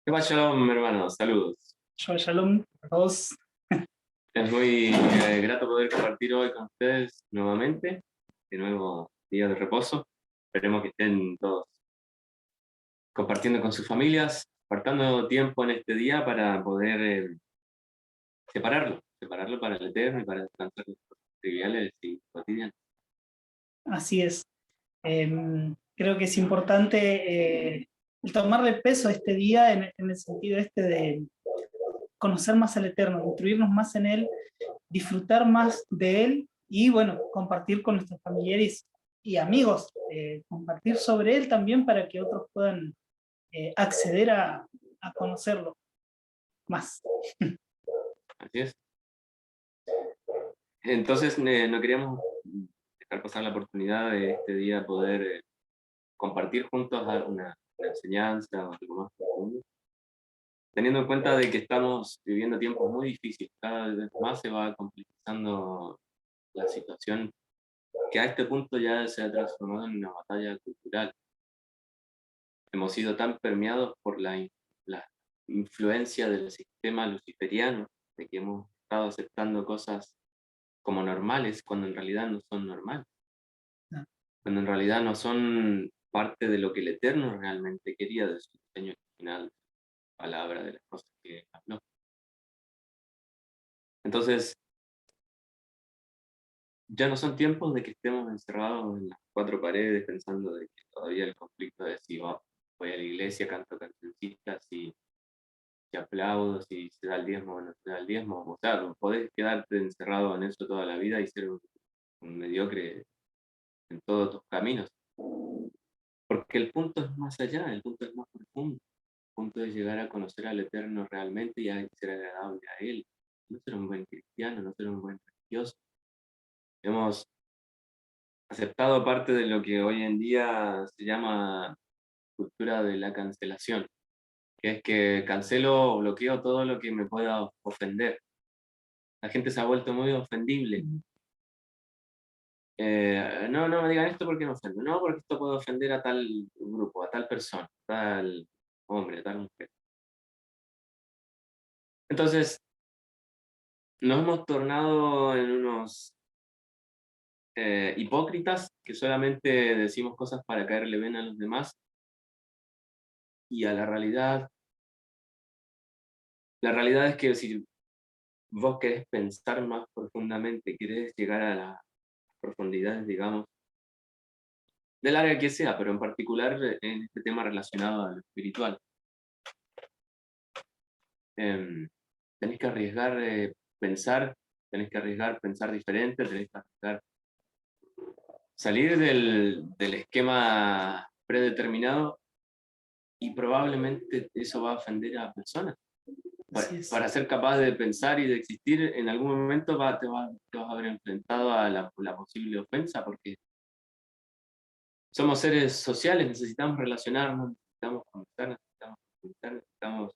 ¿Qué pasa, Shalom, hermano? Saludos. Shalom a todos. Es muy grato poder compartir hoy con ustedes nuevamente, de nuevo día de reposo. Esperemos que estén todos compartiendo con sus familias, apartando tiempo en este día para poder separarlo para el Eterno y para descansar de las cosas triviales y cotidianas. Así es. Creo que es importante el tomarle peso a este día en el sentido este de conocer más al Eterno, instruirnos más en Él, disfrutar más de Él y, bueno, compartir con nuestros familiares y amigos, compartir sobre Él también para que otros puedan acceder a conocerlo más. Así es. Entonces, no queríamos dejar pasar la oportunidad de este día poder compartir juntos una enseñanza o algo más profundo, teniendo en cuenta de que estamos viviendo tiempos muy difíciles, cada vez más se va complejizando la situación, que a este punto ya se ha transformado en una batalla cultural. Hemos sido tan permeados por la influencia del sistema luciferiano, de que hemos estado aceptando cosas como normales, cuando en realidad no son normales, cuando en realidad no son parte de lo que el Eterno realmente quería de su diseño original, palabra, de las cosas que habló. Entonces, ya no son tiempos de que estemos encerrados en las cuatro paredes pensando de que todavía el conflicto de si voy a la iglesia, canto cancioncitas, si aplaudo, si se da el diezmo o no se da el diezmo. O sea, podés quedarte encerrado en eso toda la vida y ser un mediocre en todos tus caminos. Porque el punto es más allá, el punto es más profundo. El punto es llegar a conocer al Eterno realmente y a ser agradable a Él. No ser un buen cristiano, no ser un buen religioso. Hemos aceptado parte de lo que hoy en día se llama cultura de la cancelación, que es que cancelo o bloqueo todo lo que me pueda ofender. La gente se ha vuelto muy ofendible. No me digan esto porque me ofende. No, porque esto puede ofender a tal grupo, a tal persona, a tal hombre, a tal mujer. Entonces, nos hemos tornado en unos hipócritas que solamente decimos cosas para caerle bien a los demás y a la realidad. La realidad es que si vos querés pensar más profundamente, querés llegar a las profundidades, digamos, del área que sea, pero en particular en este tema relacionado a lo espiritual, tenés que arriesgar pensar, tenés que arriesgar pensar diferente, tenés que arriesgar salir del esquema predeterminado y probablemente eso va a ofender a personas. Para ser capaz de pensar y de existir, en algún momento te vas a ver enfrentado a la posible ofensa, porque somos seres sociales, necesitamos relacionarnos, necesitamos conectar, necesitamos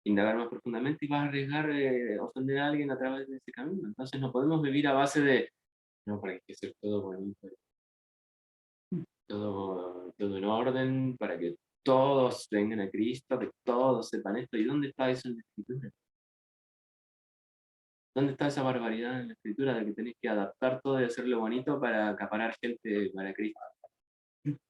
indagar más profundamente y vas a arriesgar ofender a alguien a través de ese camino. Entonces no podemos vivir a base de, no, para que sea todo bonito, todo en orden, para que todos vengan a Cristo, que todos sepan esto. ¿Y dónde está eso en la Escritura? ¿Dónde está esa barbaridad en la Escritura de que tenés que adaptar todo y hacerlo bonito para acaparar gente para Cristo?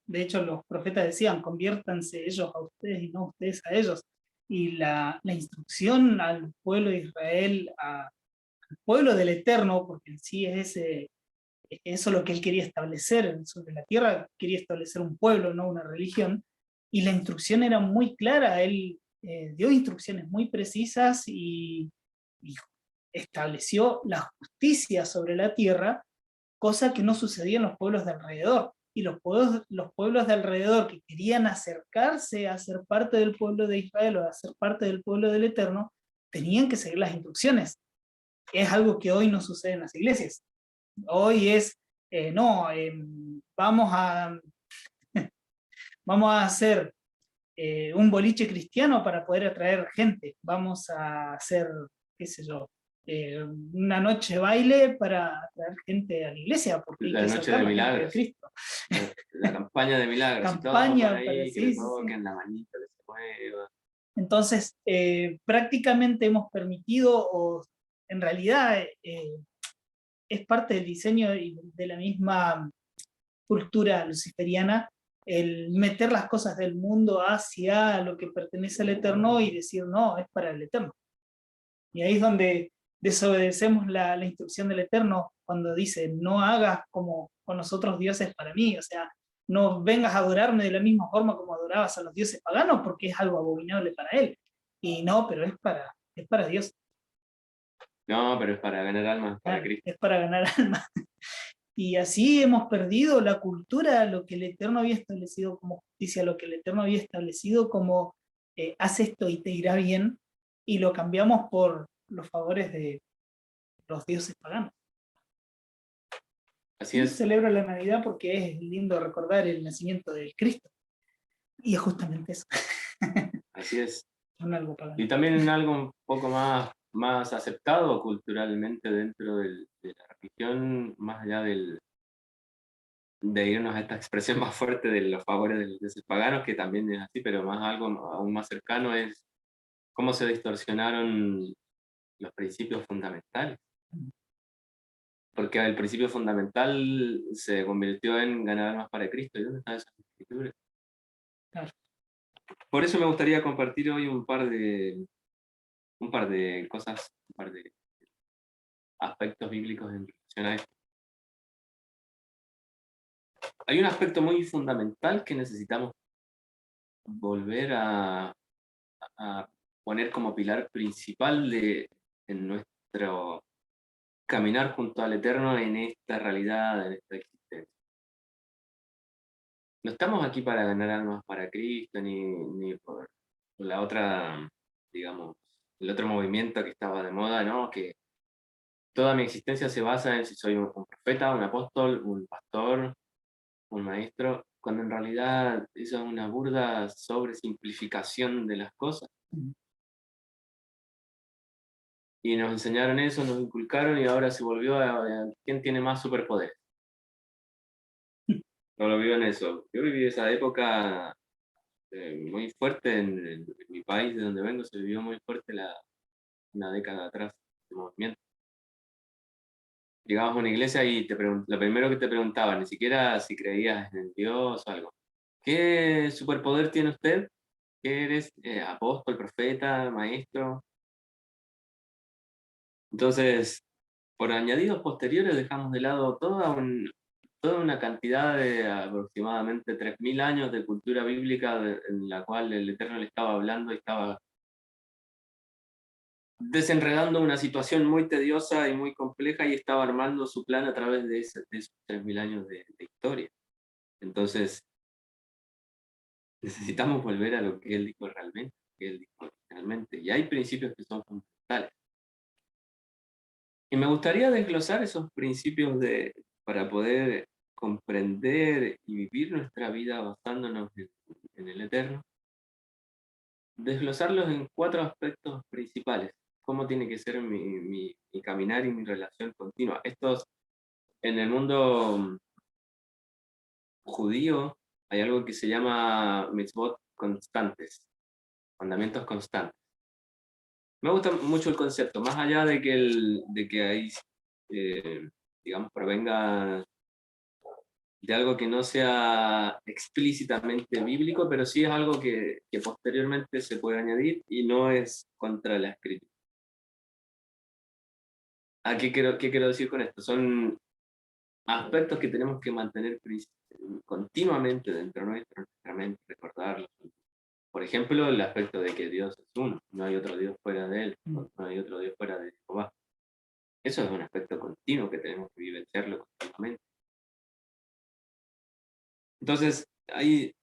De hecho, los profetas decían, conviértanse ellos a ustedes y no ustedes a ellos. Y la instrucción al pueblo de Israel, al pueblo del Eterno, porque en sí es eso lo que él quería establecer sobre la tierra, quería establecer un pueblo, no una religión, y la instrucción era muy clara, él dio instrucciones muy precisas y estableció la justicia sobre la tierra, cosa que no sucedía en los pueblos de alrededor. Y los pueblos de alrededor que querían acercarse a ser parte del pueblo de Israel o a ser parte del pueblo del Eterno, tenían que seguir las instrucciones. Es algo que hoy no sucede en las iglesias. Hoy es, no, vamos a hacer un boliche cristiano para poder atraer gente. Vamos a hacer, qué sé yo, una noche de baile para atraer gente a la iglesia, porque hay La que noche acercar de a la gente a milagros, Cristo. la campaña de milagros, y todos van Campaña para, ahí, que sí, le sí, sí. toquen la manita, que se mueva. Entonces, prácticamente hemos permitido, o en realidad es parte del diseño y de la misma cultura luciferiana, el meter las cosas del mundo hacia lo que pertenece al Eterno y decir, no, es para el Eterno. Y ahí es donde desobedecemos la instrucción del Eterno cuando dice, no hagas como con los otros dioses para mí, o sea, no vengas a adorarme de la misma forma como adorabas a los dioses paganos, porque es algo abominable para él. Y no, pero es para Dios, No, pero es para ganar almas para claro, Cristo. es para ganar almas. Y así hemos perdido la cultura, lo que el Eterno había establecido como justicia, lo que el Eterno había establecido como haz esto y te irá bien, y lo cambiamos por los favores de los dioses paganos. Así Y es, celebro la Navidad porque es lindo recordar el nacimiento de Cristo. Y es justamente eso, así es. son algo pagano. Y también algo un poco más aceptado culturalmente dentro de la religión, más allá de irnos a esta expresión más fuerte de los favores de los dioses paganos, que también es así, pero más algo aún más cercano es cómo se distorsionaron los principios fundamentales. Porque el principio fundamental se convirtió en ganar almas para Cristo. ¿Y dónde están esas escrituras? Claro. Por eso me gustaría compartir hoy un par de cosas, un par de aspectos bíblicos en relación a esto. Hay un aspecto muy fundamental que necesitamos volver a poner como pilar principal en nuestro caminar junto al Eterno en esta realidad, en esta existencia. No estamos aquí para ganar almas para Cristo, ni por la otra, digamos, el otro movimiento que estaba de moda, ¿no? Que toda mi existencia se basa en si soy un profeta, un apóstol, un pastor, un maestro, cuando en realidad eso es una burda sobresimplificación de las cosas. Y nos enseñaron eso, nos inculcaron y ahora se volvió a quién tiene más superpoderes. No lo vivo en eso. Yo viví esa época muy fuerte en mi país, de donde vengo, se vivió muy fuerte una década atrás, el movimiento. Llegabas a una iglesia y lo primero que te preguntaban, ni siquiera si creías en Dios o algo. ¿Qué superpoder tiene usted? ¿Qué eres? ¿Apóstol, profeta, maestro? Entonces, por añadidos posteriores dejamos de lado toda una cantidad de aproximadamente 3.000 años de cultura bíblica en la cual el Eterno le estaba hablando y estaba desenredando una situación muy tediosa y muy compleja y estaba armando su plan a través de esos 3.000 años de historia. Entonces, necesitamos volver a lo que él dijo realmente, que él dijo realmente. Y hay principios que son fundamentales. Y me gustaría desglosar esos principios para poder comprender y vivir nuestra vida basándonos en el Eterno, desglosarlos en 4 aspectos principales. Cómo tiene que ser mi caminar y mi relación continua. Estos, en el mundo judío, hay algo que se llama mitzvot constantes, mandamientos constantes. Me gusta mucho el concepto, más allá de que ahí, digamos, provenga de algo que no sea explícitamente bíblico, pero sí es algo que posteriormente se puede añadir y no es contra la escritura. ¿Qué quiero decir con esto? Son aspectos que tenemos que mantener continuamente dentro de nuestra mente, recordarlos. Por ejemplo, el aspecto de que Dios es uno, no hay otro Dios fuera de Él, no hay otro Dios fuera de Jehová. Eso es un aspecto continuo que tenemos que vivenciarlo continuamente. Entonces, ahí,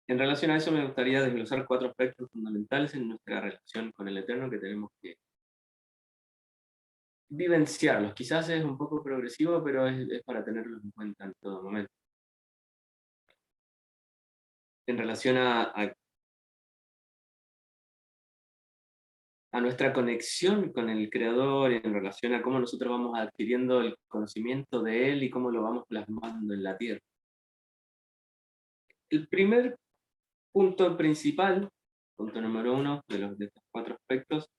en relación a eso, me gustaría desglosar 4 aspectos fundamentales en nuestra relación con el Eterno que tenemos que vivenciarlos. Quizás es un poco progresivo, pero es para tenerlos en cuenta en todo momento. En relación a nuestra conexión con el Creador, en relación a cómo nosotros vamos adquiriendo el conocimiento de Él y cómo lo vamos plasmando en la tierra. El primer punto principal, punto número 1 de estos 4 aspectos,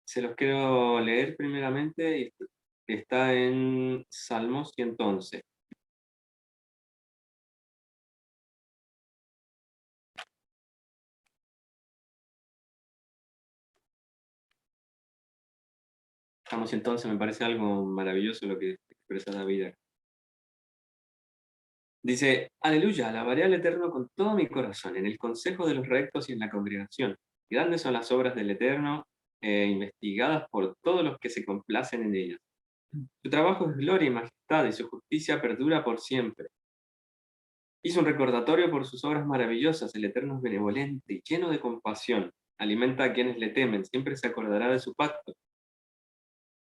se los quiero leer primeramente, y está en Salmos 111. Salmos 111 me parece algo maravilloso lo que expresa David acá. Dice, aleluya, alabaré al Eterno con todo mi corazón, en el consejo de los rectos y en la congregación. Grandes son las obras del Eterno, investigadas por todos los que se complacen en ellas. Su trabajo es gloria y majestad, y su justicia perdura por siempre. Hizo un recordatorio por sus obras maravillosas, el Eterno es benevolente y lleno de compasión. Alimenta a quienes le temen, siempre se acordará de su pacto.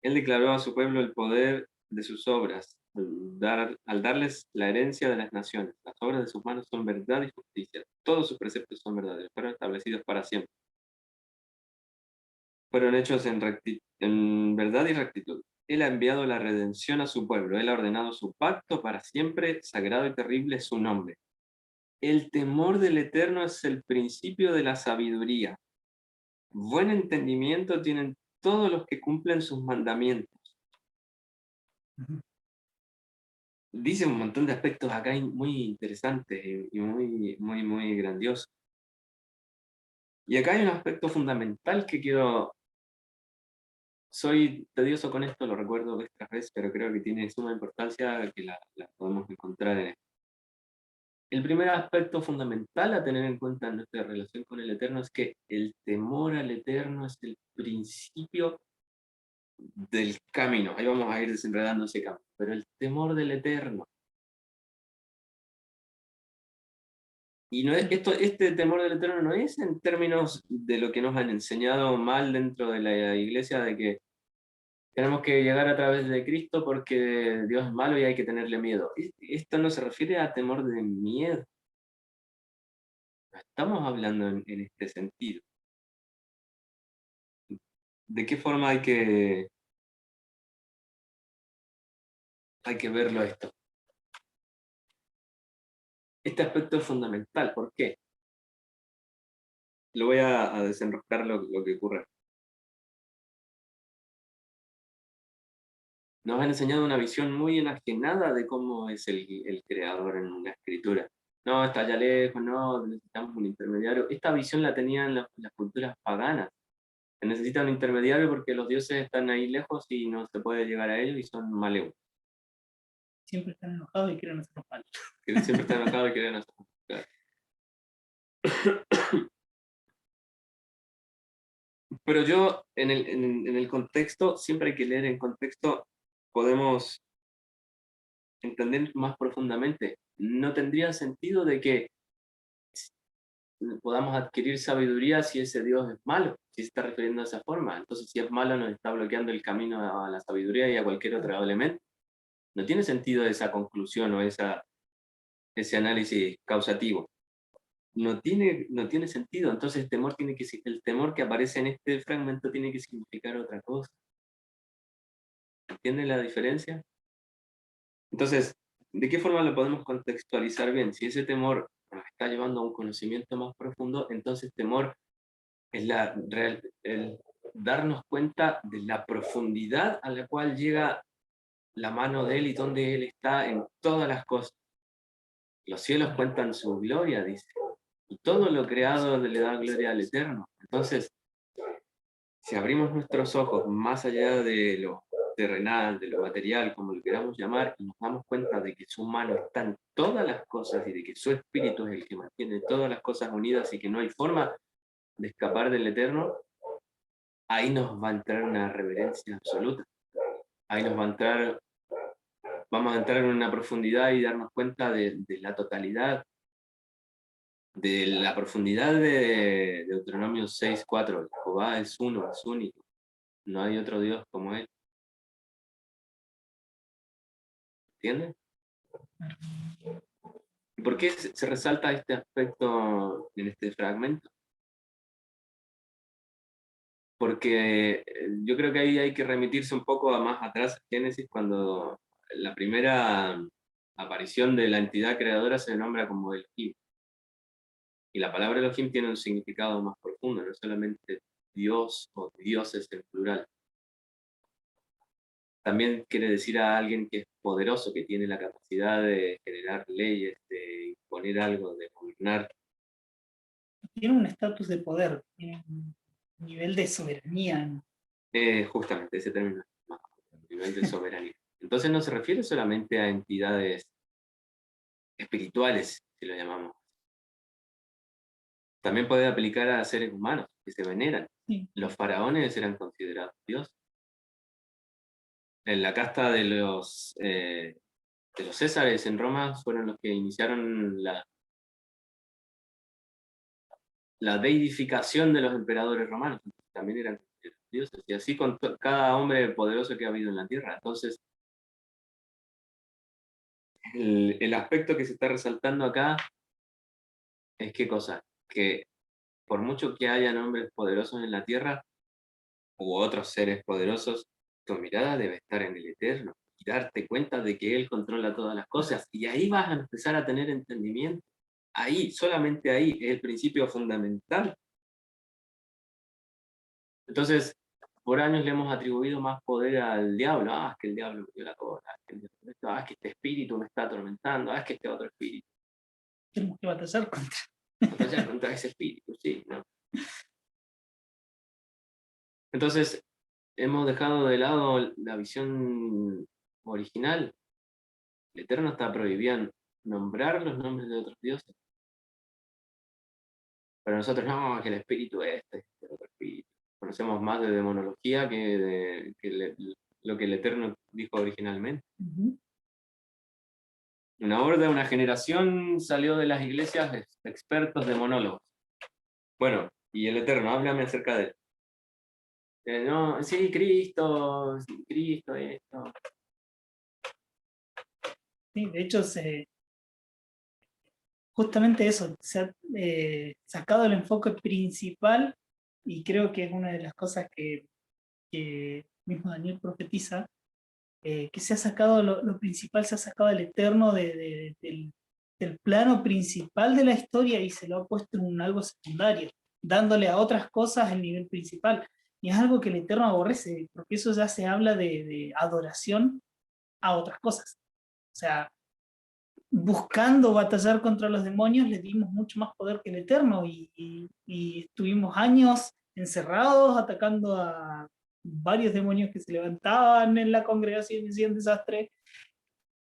Él declaró a su pueblo el poder de sus obras, al darles la herencia de las naciones. Las obras de sus manos son verdad y justicia. Todos sus preceptos son verdaderos, fueron establecidos para siempre. Fueron hechos en verdad y rectitud. Él ha enviado la redención a su pueblo. Él ha ordenado su pacto para siempre. Sagrado y terrible es su nombre. El temor del Eterno es el principio de la sabiduría. Buen entendimiento tienen todos los que cumplen sus mandamientos. Dice un montón de aspectos acá muy interesantes y muy grandiosos. Y acá hay un aspecto fundamental que soy tedioso con esto, lo recuerdo vez tras vez, pero creo que tiene suma importancia que la podemos encontrar en esto. El primer aspecto fundamental a tener en cuenta en nuestra relación con el Eterno es que el temor al Eterno es el principio del camino. Ahí vamos a ir desenredando ese camino. Pero el temor del Eterno. Y no es, este temor del Eterno no es en términos de lo que nos han enseñado mal dentro de la iglesia, de que tenemos que llegar a través de Cristo porque Dios es malo y hay que tenerle miedo. Esto no se refiere a temor de miedo. No estamos hablando en este sentido. ¿De qué forma hay que verlo esto? Este aspecto es fundamental. ¿Por qué? Lo voy a desenroscar lo que ocurre. Nos han enseñado una visión muy enajenada de cómo es el creador en una escritura. No, está allá lejos, no, necesitamos un intermediario. Esta visión la tenían las culturas paganas. Se necesita un intermediario porque los dioses están ahí lejos y no se puede llegar a ellos y son malévolos. Siempre están enojados y quieren hacernos mal. Siempre están enojados y quieren hacer. Claro. Pero yo, en el contexto, siempre hay que leer en contexto, podemos entender más profundamente. No tendría sentido de que podamos adquirir sabiduría si ese Dios es malo, si se está refiriendo de esa forma. Entonces, si es malo, nos está bloqueando el camino a la sabiduría y a cualquier otro elemento. No tiene sentido esa conclusión o ese análisis causativo. No tiene sentido. Entonces, el temor que aparece en este fragmento tiene que significar otra cosa. ¿Entienden la diferencia? Entonces, ¿de qué forma lo podemos contextualizar bien? Si ese temor nos está llevando a un conocimiento más profundo, entonces temor es el darnos cuenta de la profundidad a la cual llega la mano de Él y donde Él está en todas las cosas. Los cielos cuentan su gloria, dice, y todo lo creado le da gloria al Eterno. Entonces, si abrimos nuestros ojos más allá de lo terrenal, de lo material, como lo queramos llamar, y nos damos cuenta de que su mano está en todas las cosas y de que su espíritu es el que mantiene todas las cosas unidas y que no hay forma de escapar del Eterno, ahí nos va a entrar una reverencia absoluta. Ahí vamos a entrar en una profundidad y darnos cuenta de la totalidad, de la profundidad de Deuteronomio 6:4. Jehová es uno, es único. No hay otro Dios como Él. ¿Entiendes? ¿Y por qué se resalta este aspecto en este fragmento? Porque yo creo que ahí hay que remitirse un poco a más atrás, Génesis, cuando la primera aparición de la entidad creadora se nombra como Elohim. Y la palabra Elohim tiene un significado más profundo, no solamente Dios o dioses en plural. También quiere decir a alguien que es poderoso, que tiene la capacidad de generar leyes, de imponer algo, de gobernar. Tiene un estatus de poder, tiene un nivel de soberanía, ¿no? Justamente ese término, más, nivel de soberanía. Entonces no se refiere solamente a entidades espirituales, si lo llamamos. También puede aplicar a seres humanos que se veneran. Sí. Los faraones eran considerados dioses. En la casta de los Césares en Roma fueron los que iniciaron la deidificación de los emperadores romanos. También eran dioses. Y así con cada hombre poderoso que ha habido en la tierra. Entonces, el aspecto que se está resaltando acá es qué cosa, que por mucho que hayan hombres poderosos en la tierra, u otros seres poderosos, tu mirada debe estar en el Eterno y darte cuenta de que Él controla todas las cosas. Y ahí vas a empezar a tener entendimiento. Ahí, solamente ahí, es el principio fundamental. Entonces, por años le hemos atribuido más poder al diablo. Es que el diablo me dio la cola. Es que este espíritu me está atormentando. Es que este otro espíritu. Tenemos que batallar Contra ese espíritu, sí, ¿no? Entonces, hemos dejado de lado la visión original. El Eterno está prohibido nombrar los nombres de otros dioses. Pero nosotros no, que el espíritu es este otro espíritu. Conocemos más de demonología lo que el Eterno dijo originalmente. Una horda, una generación salió de las iglesias de expertos demonólogos. Bueno, y el Eterno, háblame acerca de él. No, sí, Cristo, esto. Sí, de hecho, justamente eso, se ha sacado el enfoque principal, y creo que es una de las cosas que mismo Daniel profetiza, que se ha sacado lo principal, se ha sacado el Eterno del plano principal de la historia y se lo ha puesto en algo secundario, dándole a otras cosas el nivel principal. Y es algo que el Eterno aborrece, porque eso ya se habla de adoración a otras cosas. O sea, buscando batallar contra los demonios, le dimos mucho más poder que el Eterno y estuvimos años encerrados atacando a varios demonios que se levantaban en la congregación y hacían desastre,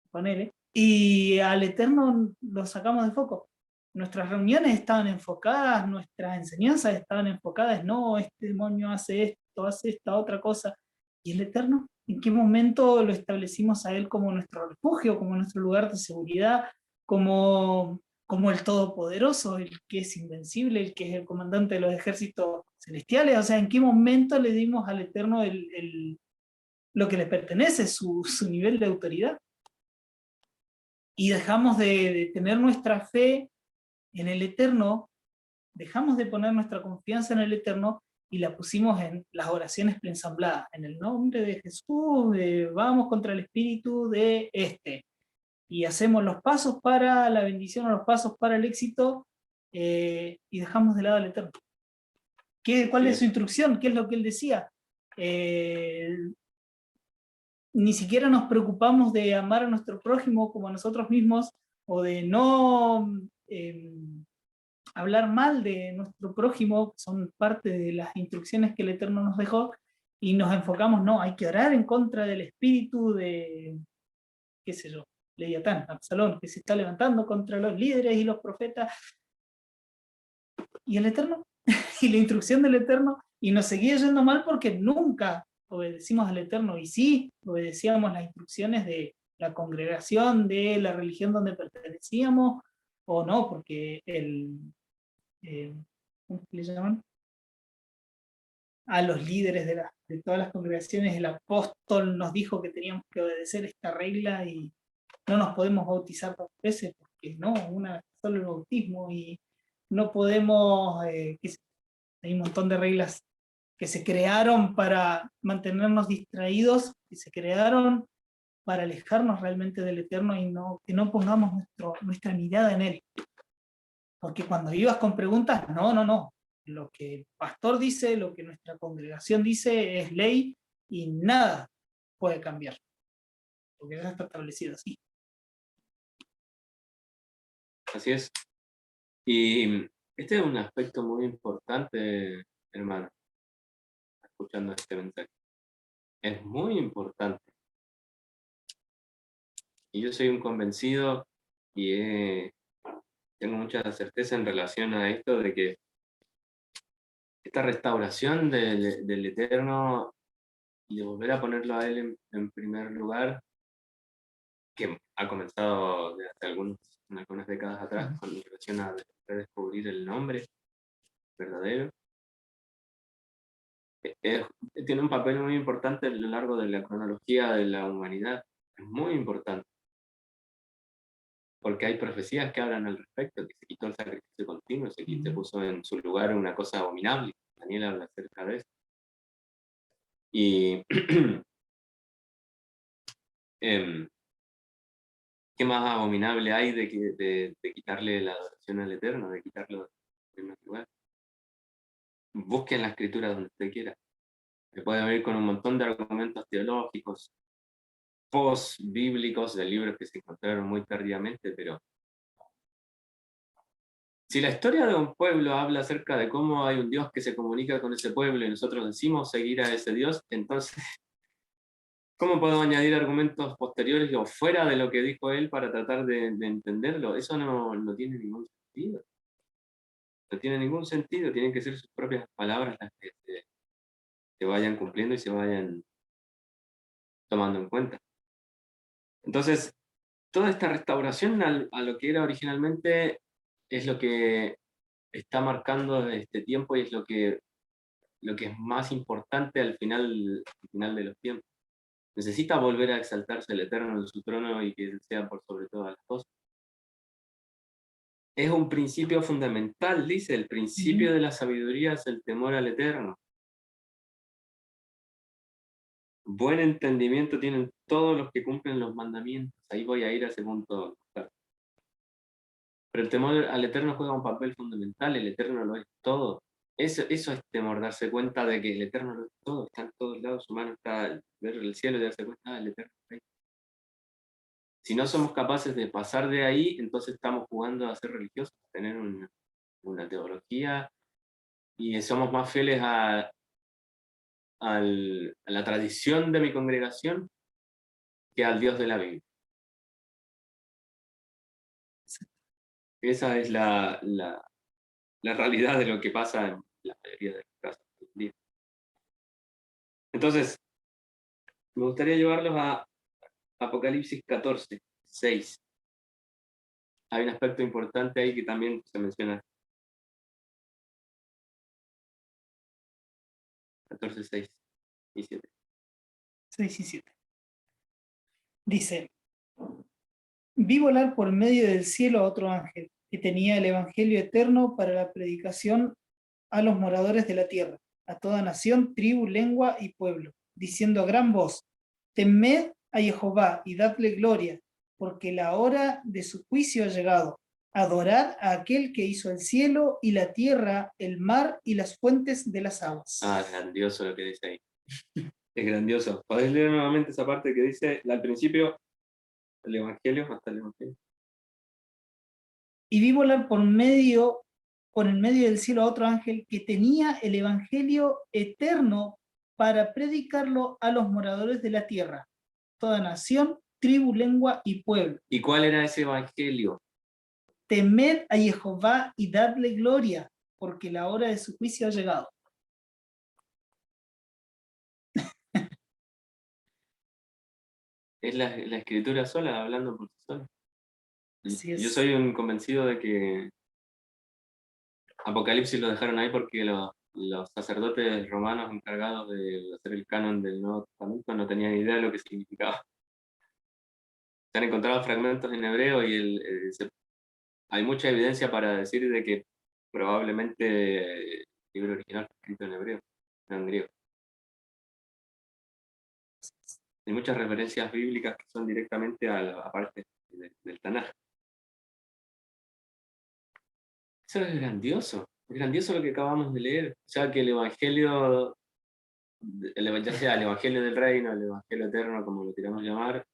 ponele, y al Eterno lo sacamos de foco. Nuestras reuniones estaban enfocadas, nuestras enseñanzas estaban enfocadas, no, este demonio hace esto, hace esta otra cosa. ¿Y el Eterno? ¿En qué momento lo establecimos a Él como nuestro refugio, como nuestro lugar de seguridad, como el Todopoderoso, el que es invencible, el que es el comandante de los ejércitos celestiales? O sea, ¿en qué momento le dimos al Eterno lo que le pertenece, su nivel de autoridad? Y dejamos de tener nuestra fe en el Eterno, dejamos de poner nuestra confianza en el Eterno y la pusimos en las oraciones preensambladas, en el nombre de Jesús, vamos contra el espíritu de y hacemos los pasos para la bendición o los pasos para el éxito, y dejamos de lado al Eterno. ¿Cuál es su instrucción? ¿Qué es lo que él decía? Ni siquiera nos preocupamos de amar a nuestro prójimo como a nosotros mismos, o de no hablar mal de nuestro prójimo, son parte de las instrucciones que el Eterno nos dejó, y nos enfocamos, no, hay que orar en contra del espíritu de, qué sé yo, Leviatán, Absalón, que se está levantando contra los líderes y los profetas, y el Eterno, y la instrucción del Eterno, y nos seguía yendo mal porque nunca obedecimos al Eterno, y sí obedecíamos las instrucciones de la congregación, de la religión donde pertenecíamos, o no, porque ¿cómo le llaman? A los líderes de todas las congregaciones, el apóstol nos dijo que teníamos que obedecer esta regla y no nos podemos bautizar dos veces, porque no, una vez solo el bautismo, y no podemos, hay un montón de reglas que se crearon para mantenernos distraídos, que se crearon para alejarnos realmente del Eterno y que no pongamos nuestra mirada en Él. Porque cuando ibas con preguntas, no. Lo que el pastor dice, lo que nuestra congregación dice es ley y nada puede cambiar. Porque ya está establecido así. Así es. Y este es un aspecto muy importante, hermano, escuchando este mensaje. Es muy importante. Y yo soy un convencido y tengo mucha certeza en relación a esto de que esta restauración del Eterno y de volver a ponerlo a Él en primer lugar, que ha comenzado desde hace algunas décadas atrás con relación a redescubrir el nombre verdadero, tiene un papel muy importante a lo largo de la cronología de la humanidad. Es muy importante. Porque hay profecías que hablan al respecto, que se quitó el sacrificio continuo, se puso en su lugar una cosa abominable. Daniel habla acerca de eso. Y ¿qué más abominable hay de quitarle la adoración al Eterno, de quitarlo en primer lugar? Busquen la escritura donde usted quiera. Se puede venir con un montón de argumentos teológicos, post-bíblicos, de libros que se encontraron muy tardíamente, pero si la historia de un pueblo habla acerca de cómo hay un Dios que se comunica con ese pueblo y nosotros decimos seguir a ese Dios, entonces, ¿cómo puedo añadir argumentos posteriores o fuera de lo que dijo él para tratar de entenderlo? Eso no tiene ningún sentido. No tiene ningún sentido, tienen que ser sus propias palabras las que se vayan cumpliendo y se vayan tomando en cuenta. Entonces, toda esta restauración a lo que era originalmente es lo que está marcando este tiempo y es lo que es más importante al final de los tiempos. Necesita volver a exaltarse el Eterno en su trono y que sea por sobre todas las cosas. Es un principio fundamental, dice, el principio de la sabiduría es el temor al Eterno. Buen entendimiento tienen todos los que cumplen los mandamientos. Ahí voy a ir a ese punto. Pero el temor al Eterno juega un papel fundamental, el Eterno lo es todo. Eso es temor, darse cuenta de que el Eterno lo es todo, está en todos lados, su mano está, ver el cielo y darse cuenta, el Eterno está ahí. Si no somos capaces de pasar de ahí, entonces estamos jugando a ser religiosos, a tener una teología, y somos más fieles a la tradición de mi congregación que al Dios de la Biblia. Esa es la realidad de lo que pasa en la mayoría de los casos hoy en día. Entonces, me gustaría llevarlos a Apocalipsis 14, 6. Hay un aspecto importante ahí que también se menciona. 14, 6 y 7. 6 y 7. Dice: vi volar por medio del cielo a otro ángel, que tenía el evangelio eterno para la predicación a los moradores de la tierra, a toda nación, tribu, lengua y pueblo, diciendo a gran voz: temed a Jehová y dadle gloria, porque la hora de su juicio ha llegado. Adorad a aquel que hizo el cielo y la tierra, el mar y las fuentes de las aguas. Ah, es grandioso lo que dice ahí. Es grandioso. ¿Podés leer nuevamente esa parte que dice al principio el Evangelio, hasta el Evangelio? Y vi volar por el medio del cielo a otro ángel que tenía el evangelio eterno para predicarlo a los moradores de la tierra, toda nación, tribu, lengua y pueblo. ¿Y cuál era ese Evangelio? Temed a Jehová y dadle gloria, porque la hora de su juicio ha llegado. Es la escritura sola, hablando por sí sola. Así es. Yo soy un convencido de que Apocalipsis lo dejaron ahí porque los sacerdotes romanos encargados de hacer el canon del Nuevo Testamento no tenían idea de lo que significaba. Se han encontrado fragmentos en hebreo y hay mucha evidencia para decir de que probablemente el libro original fue escrito en hebreo, no en griego. Hay muchas referencias bíblicas que son directamente a la parte del Tanaj. Eso es grandioso lo que acabamos de leer. O sea, que el Evangelio, ya sea el Evangelio del Reino, el Evangelio Eterno, como lo queramos llamar,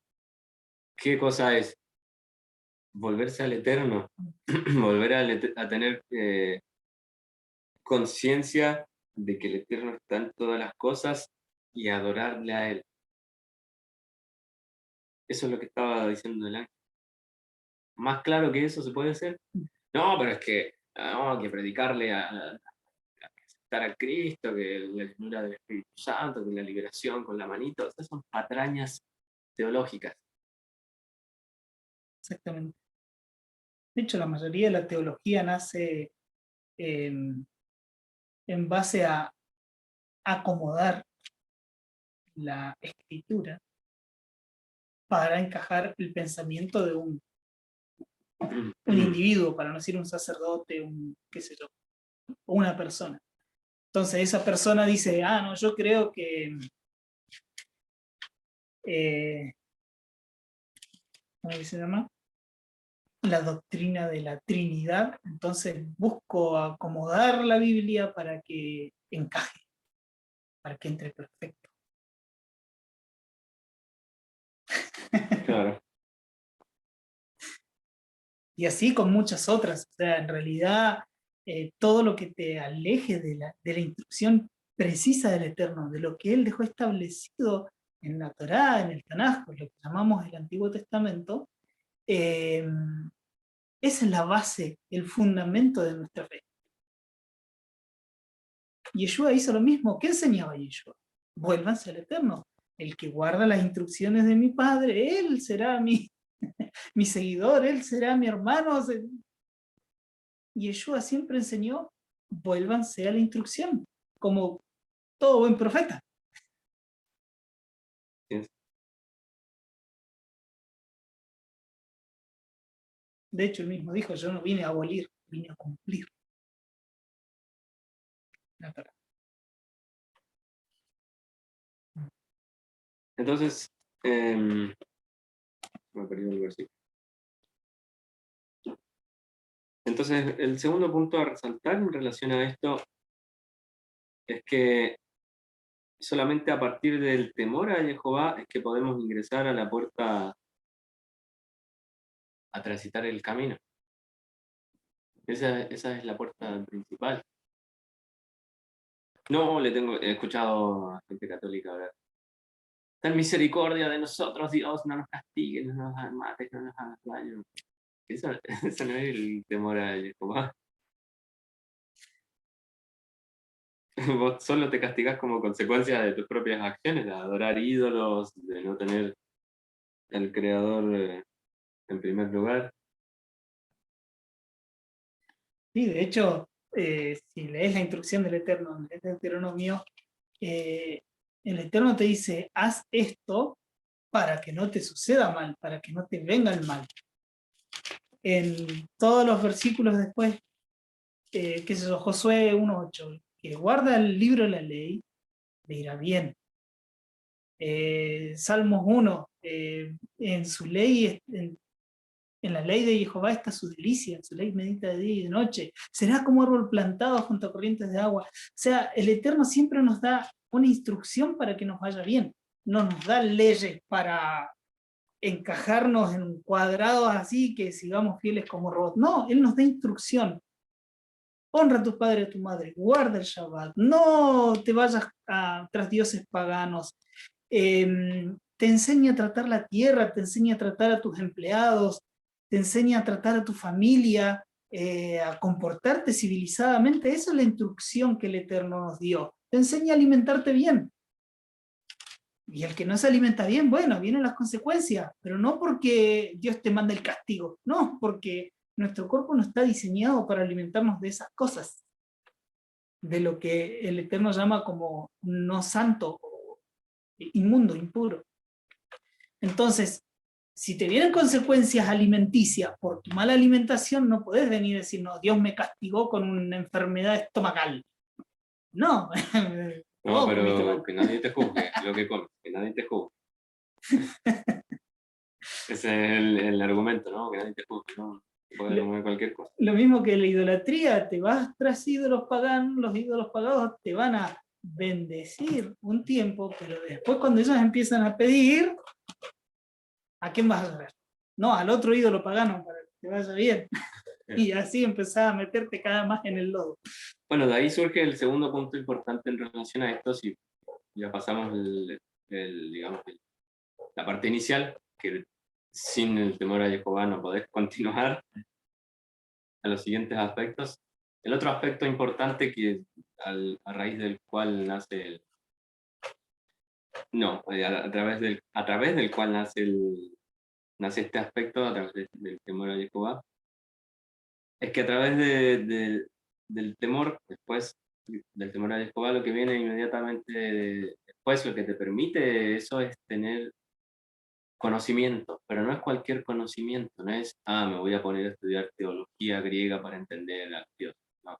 ¿qué cosa es? Volverse al Eterno, volver a tener conciencia de que el Eterno está en todas las cosas y adorarle a Él. Eso es lo que estaba diciendo el ángel. ¿Más claro que eso se puede hacer? No, pero es que, no, que predicarle a aceptar a Cristo, que la llenura del Espíritu Santo, que la liberación con la manito, esas son patrañas teológicas. Exactamente. De hecho, la mayoría de la teología nace en base a acomodar la escritura para encajar el pensamiento de un individuo, para no decir un sacerdote, qué sé yo, o una persona. Entonces esa persona dice, no, yo creo que ¿cómo se llama? La doctrina de la Trinidad, entonces busco acomodar la Biblia para que encaje, para que entre perfecto. Claro. Y así con muchas otras. O sea, en realidad, todo lo que te aleje de la instrucción precisa del Eterno, de lo que Él dejó establecido en la Torá, en el Tanaj, lo que llamamos el Antiguo Testamento, esa es la base, el fundamento de nuestra fe. Yeshua hizo lo mismo. ¿Qué enseñaba Yeshua? Vuélvanse al Eterno. El que guarda las instrucciones de mi Padre, Él será mi seguidor, Él será mi hermano. Yeshua siempre enseñó, vuélvanse a la instrucción, como todo buen profeta. Sí. De hecho, él mismo dijo, yo no vine a abolir, vine a cumplir la Torá. Entonces, me perdí el versículo. Entonces, el segundo punto a resaltar en relación a esto es que solamente a partir del temor a Jehová es que podemos ingresar a la puerta a transitar el camino. Esa es la puerta principal. No, he escuchado a gente católica hablar. Ten misericordia de nosotros, Dios, no nos castigues, no nos mates, no nos hagas daño. Eso no es el temor a Jehová. Vos solo te castigás como consecuencia de tus propias acciones, de adorar ídolos, de no tener el creador en primer lugar. Sí, de hecho, si lees la instrucción del Eterno, en el Deuteronomio, el Eterno te dice, haz esto para que no te suceda mal, para que no te venga el mal. En todos los versículos después, qué sé yo, Josué 1:8, que guarda el libro de la ley, le irá bien. Salmos 1, en su ley, en la ley de Jehová está su delicia, en su ley medita de día y de noche. Será como árbol plantado junto a corrientes de agua. O sea, el Eterno siempre nos da una instrucción para que nos vaya bien. No nos da leyes para encajarnos en cuadrados así, que sigamos fieles como robots. No, Él nos da instrucción. Honra a tu padre y a tu madre, guarda el Shabbat, no te vayas tras dioses paganos. Te enseña a tratar la tierra, te enseña a tratar a tus empleados, te enseña a tratar a tu familia, a comportarte civilizadamente. Esa es la instrucción que el Eterno nos dio. Te enseña a alimentarte bien. Y el que no se alimenta bien, bueno, vienen las consecuencias, pero no porque Dios te manda el castigo, no, porque nuestro cuerpo no está diseñado para alimentarnos de esas cosas, de lo que el Eterno llama como no santo, o inmundo, impuro. Entonces, si te vienen consecuencias alimenticias por tu mala alimentación, no podés venir y decir, no, Dios me castigó con una enfermedad estomacal. No. No, pero que nadie te juzgue lo que comes, que nadie te juzgue. Ese es el argumento, ¿no? Que nadie te juzgue, ¿no? Puede comer cualquier cosa. Lo mismo que la idolatría, te vas tras ídolos paganos, los ídolos pagados te van a bendecir un tiempo, pero después cuando ellos empiezan a pedir, ¿a quién vas a ver? No, al otro ídolo pagano para que te vaya bien. Y así empezás a meterte cada más en el lodo. Bueno, de ahí surge el segundo punto importante en relación a esto, si ya pasamos digamos, la parte inicial, que sin el temor a Jehová no podés continuar a los siguientes aspectos. El otro aspecto importante que a raíz del cual nace a través del cual nace este aspecto, a través del temor a Jehová, es que a través del temor, después del temor a Jehová, lo que viene inmediatamente después, lo que te permite eso es tener conocimiento, pero no es cualquier conocimiento, no es, me voy a poner a estudiar teología griega para entender a Dios. No.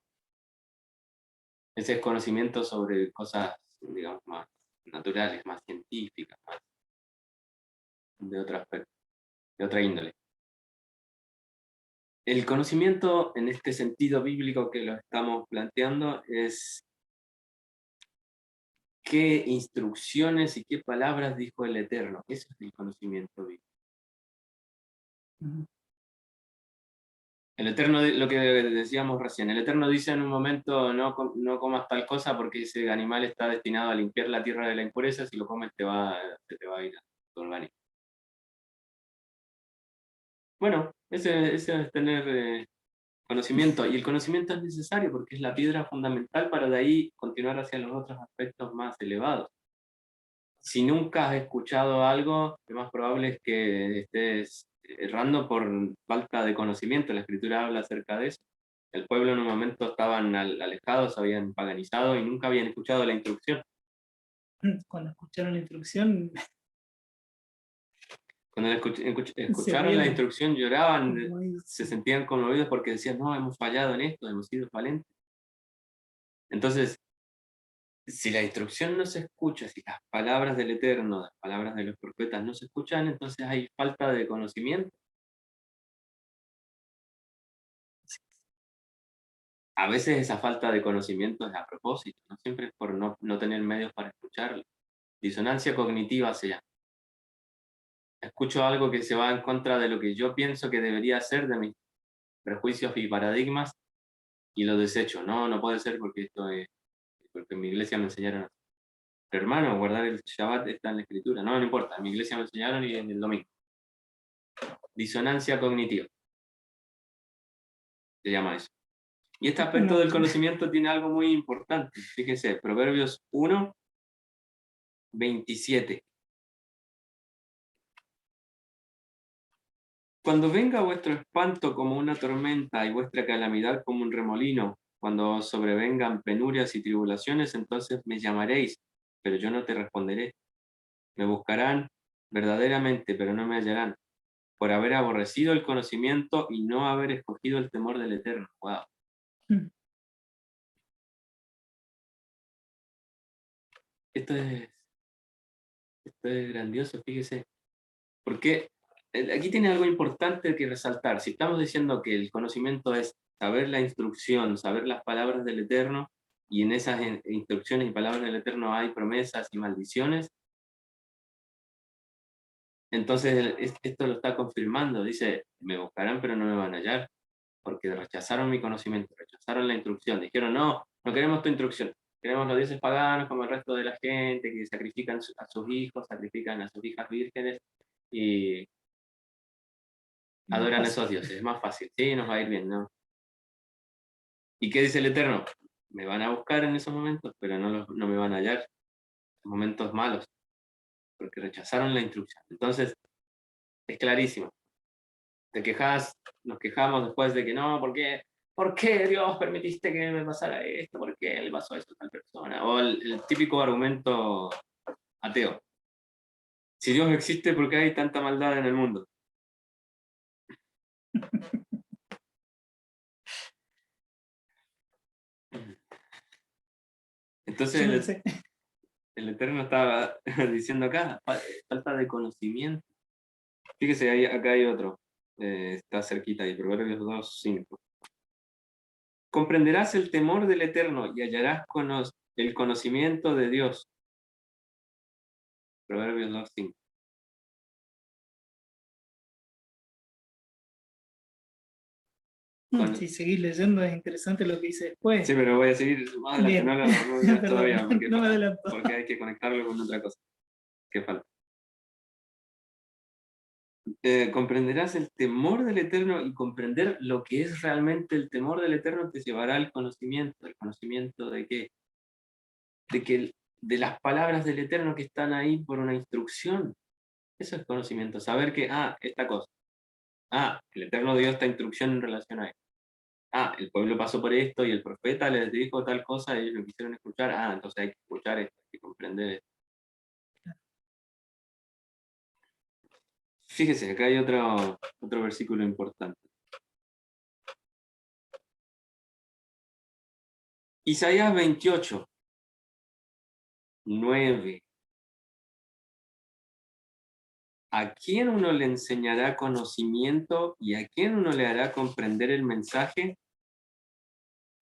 Ese es conocimiento sobre cosas, digamos, más naturales, más científicas, más de otro aspecto, de otra índole. El conocimiento en este sentido bíblico que lo estamos planteando es qué instrucciones y qué palabras dijo el Eterno. Eso es el conocimiento bíblico. El Eterno, lo que decíamos recién, el Eterno dice en un momento, no comas tal cosa porque ese animal está destinado a limpiar la tierra de la impureza, si lo comes se te va a ir a tu orgánico. Bueno, ese es tener conocimiento, y el conocimiento es necesario porque es la piedra fundamental para de ahí continuar hacia los otros aspectos más elevados. Si nunca has escuchado algo, lo más probable es que estés errando por falta de conocimiento. La Escritura habla acerca de eso. El pueblo en un momento estaban alejados, habían paganizado y nunca habían escuchado la instrucción. Cuando escucharon la instrucción, Cuando se escucharon la rieron. instrucción lloraban, Conmovidos. se sentían conmovidos porque decían, no, hemos fallado en esto, hemos sido falientes. Entonces, si la instrucción no se escucha, si las palabras del Eterno, las palabras de los profetas no se escuchan, entonces hay falta de conocimiento. A veces esa falta de conocimiento es a propósito, no siempre es por no tener medios para escucharlo. Disonancia cognitiva se llama. Escucho algo que se va en contra de lo que yo pienso que debería ser, de mis prejuicios y paradigmas, y lo desecho. No puede ser porque porque en mi iglesia me enseñaron así. Pero hermano, guardar el Shabbat está en la Escritura. No importa, en mi iglesia me enseñaron y en el domingo. Disonancia cognitiva se llama eso. Y este aspecto del conocimiento tiene algo muy importante. Fíjese, Proverbios 1, 27. Cuando venga vuestro espanto como una tormenta y vuestra calamidad como un remolino, cuando os sobrevengan penurias y tribulaciones, entonces me llamaréis, pero yo no te responderé. Me buscarán verdaderamente, pero no me hallarán, por haber aborrecido el conocimiento y no haber escogido el temor del Eterno. Wow. Esto es, esto es grandioso, fíjese. Porque aquí tiene algo importante que resaltar. Si estamos diciendo que el conocimiento es saber la instrucción, saber las palabras del Eterno, y en esas instrucciones y palabras del Eterno hay promesas y maldiciones, entonces esto lo está confirmando. Dice, me buscarán pero no me van a hallar, porque rechazaron mi conocimiento, rechazaron la instrucción. Dijeron, no queremos tu instrucción. Queremos los dioses paganos como el resto de la gente que sacrifican a sus hijos, sacrifican a sus hijas vírgenes y adoran a esos dioses. Es más fácil. Sí, nos va a ir bien, ¿no? ¿Y qué dice el Eterno? Me van a buscar en esos momentos, pero no me van a hallar. En momentos malos, porque rechazaron la instrucción. Entonces, es clarísimo. Nos quejamos después de que no, ¿por qué Dios permitiste que me pasara esto? ¿Por qué le pasó esto a tal persona? O el típico argumento ateo. Si Dios existe, ¿por qué hay tanta maldad en el mundo? Yo me lo Entonces, sé. El Eterno estaba diciendo acá, falta de conocimiento. Fíjese, acá hay otro, está cerquita ahí, Proverbios 2:5. Comprenderás el temor del Eterno y hallarás el conocimiento de Dios. Proverbios 2:5. Si seguís leyendo es interesante lo que dice después. Sí, pero voy a seguir más adelante, Bien. no digas Perdón, todavía, no me adelanto. porque hay que conectarlo con otra cosa. ¿Qué falta? Comprenderás el temor del Eterno, y comprender lo que es realmente el temor del Eterno te llevará al conocimiento. ¿El conocimiento de qué? De las palabras del Eterno que están ahí por una instrucción. Eso es conocimiento, saber que, esta cosa. El Eterno dio esta instrucción en relación a esto. El pueblo pasó por esto y el profeta les dijo tal cosa y ellos no quisieron escuchar. Entonces hay que escuchar esto, hay que comprender esto. Fíjese, acá hay otro versículo importante. Isaías 28:9. ¿A quién uno le enseñará conocimiento y a quién uno le hará comprender el mensaje?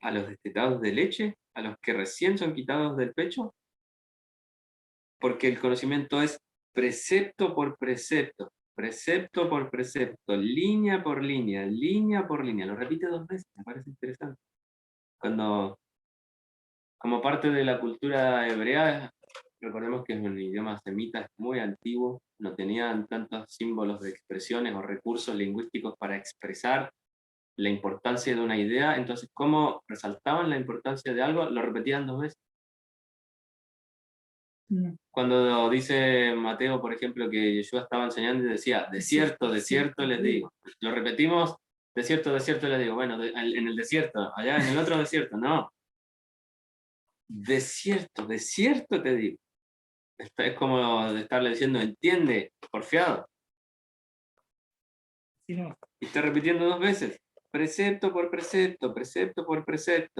¿A los destetados de leche? ¿A los que recién son quitados del pecho? Porque el conocimiento es precepto por precepto, línea por línea, línea por línea. Lo repite 2 veces, me parece interesante. Como parte de la cultura hebrea, recordemos que es un idioma semita, es muy antiguo, no tenían tantos símbolos de expresiones o recursos lingüísticos para expresar la importancia de una idea. Entonces, ¿cómo resaltaban la importancia de algo? Lo repetían 2 veces. Cuando dice Mateo, por ejemplo, que Yeshua estaba enseñando y decía, de cierto les digo. Lo repetimos, de cierto les digo. Bueno, en el desierto, allá en el otro desierto, no. De cierto te digo. Esto es como de estarle diciendo, entiende, porfiado. Sí, no. Y está repitiendo 2 veces. Precepto por precepto,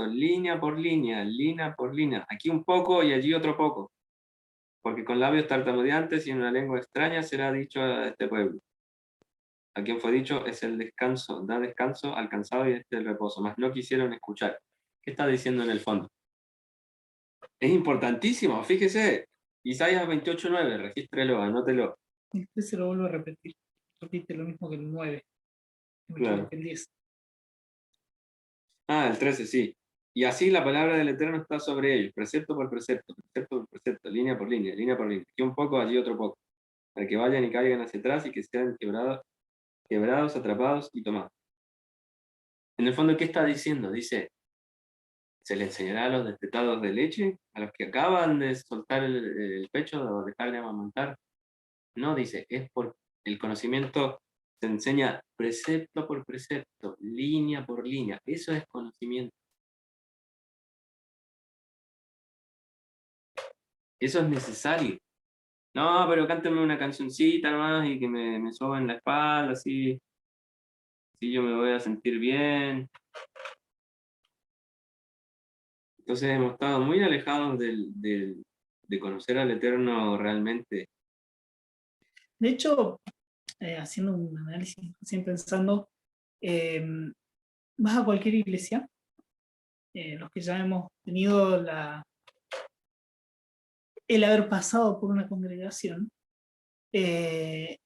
línea por línea. Aquí un poco y allí otro poco. Porque con labios tartamudeantes y en una lengua extraña será dicho a este pueblo. A quien fue dicho es el descanso, da descanso al cansado y este el reposo, mas no quisieron escuchar. ¿Qué está diciendo en el fondo? Es importantísimo, fíjese. Isaías 28:9, regístrelo, anótelo. Después se lo vuelvo a repetir. Repite lo mismo que el 9. Claro. El 10. El 13, sí. Y así la palabra del Eterno está sobre ellos, precepto por precepto, línea por línea. Aquí un poco, allí otro poco. Para que vayan y caigan hacia atrás y que sean quebrados, atrapados y tomados. En el fondo, ¿qué está diciendo? Dice, ¿se le enseñará a los destetados de leche? ¿A los que acaban de soltar el pecho o dejar de amamantar? No, dice, es por el conocimiento, se enseña precepto por precepto, línea por línea. Eso es conocimiento. Eso es necesario. No, pero cántame una cancioncita nomás y que me soben la espalda, así yo me voy a sentir bien. Entonces hemos estado muy alejados de conocer al Eterno realmente. De hecho, haciendo un análisis, recién pensando, vas a cualquier iglesia, los que ya hemos tenido el haber pasado por una congregación, en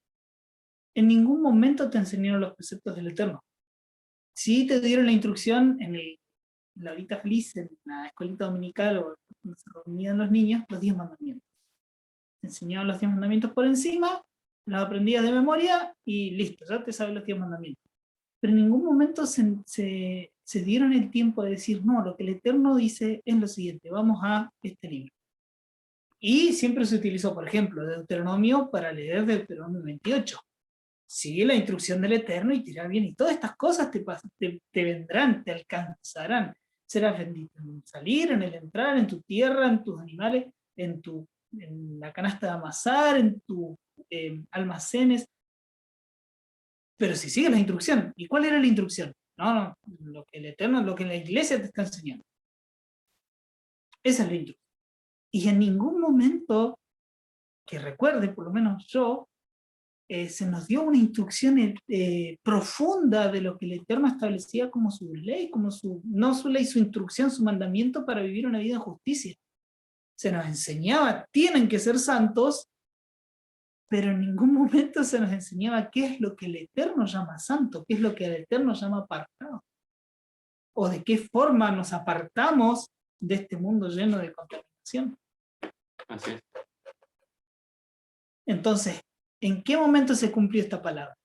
ningún momento te enseñaron los preceptos del Eterno. Sí te dieron la instrucción en la horita feliz, en la escuelita dominical o donde se reunían los niños, los 10 mandamientos. Te enseñaban los 10 mandamientos por encima, los aprendías de memoria y listo, ya te sabes los 10 mandamientos. Pero en ningún momento se dieron el tiempo de decir, no, lo que el Eterno dice es lo siguiente, vamos a este libro. Y siempre se utilizó, por ejemplo, Deuteronomio para leer Deuteronomio 28. Sigue la instrucción del Eterno y te irá bien. Y todas estas cosas te vendrán, te alcanzarán. Serás bendito en el salir, en el entrar, en tu tierra, en tus animales, en la canasta de amasar, en tus almacenes. Pero si sigues la instrucción, ¿y cuál era la instrucción? No, lo que el Eterno, lo que la iglesia te está enseñando. Esa es la instrucción. Y en ningún momento, que recuerde, por lo menos yo, se nos dio una instrucción profunda de lo que el Eterno establecía como su ley, como no su ley, su instrucción, su mandamiento para vivir una vida en justicia. Se nos enseñaba, tienen que ser santos, pero en ningún momento se nos enseñaba qué es lo que el Eterno llama santo, qué es lo que el Eterno llama apartado, o de qué forma nos apartamos de este mundo lleno de contaminación. Así es. Entonces, ¿en qué momento se cumplió esta palabra?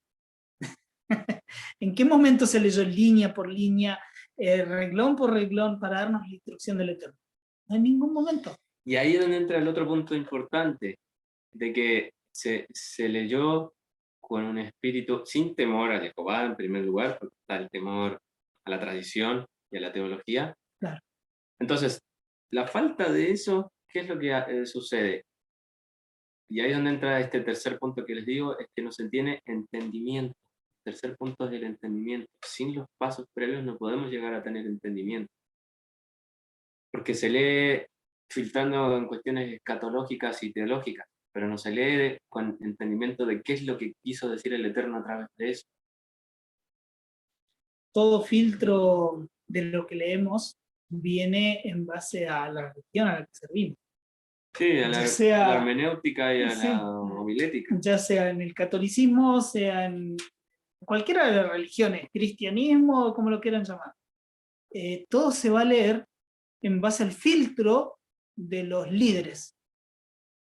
¿En qué momento se leyó línea por línea, reglón por reglón, para darnos la instrucción del Eterno? No en ningún momento. Y ahí es donde entra el otro punto importante, de que se leyó con un espíritu sin temor a Jehová en primer lugar, porque está el temor a la tradición y a la teología. Claro. Entonces, la falta de eso, ¿qué es lo que sucede? Y ahí es donde entra este tercer punto que les digo, es que no se tiene entendimiento. El tercer punto es el entendimiento. Sin los pasos previos no podemos llegar a tener entendimiento. Porque se lee filtrando en cuestiones escatológicas y teológicas, pero no se lee con entendimiento de qué es lo que quiso decir el Eterno a través de eso. Todo filtro de lo que leemos viene en base a la religión a la que servimos. Sí, a la hermenéutica y a sí, la homilética. Ya sea en el catolicismo, sea en cualquiera de las religiones, cristianismo, como lo quieran llamar. Todo se va a leer en base al filtro de los líderes.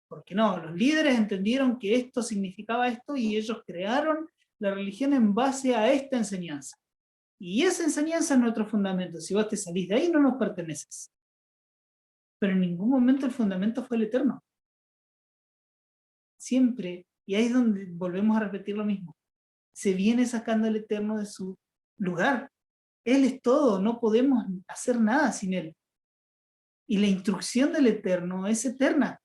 Porque no, los líderes entendieron que esto significaba esto y ellos crearon la religión en base a esta enseñanza. Y esa enseñanza es nuestro fundamento. Si vos te salís de ahí, no nos perteneces. Pero en ningún momento el fundamento fue el Eterno. Siempre, y ahí es donde volvemos a repetir lo mismo, se viene sacando el Eterno de su lugar. Él es todo, no podemos hacer nada sin Él. Y la instrucción del Eterno es eterna.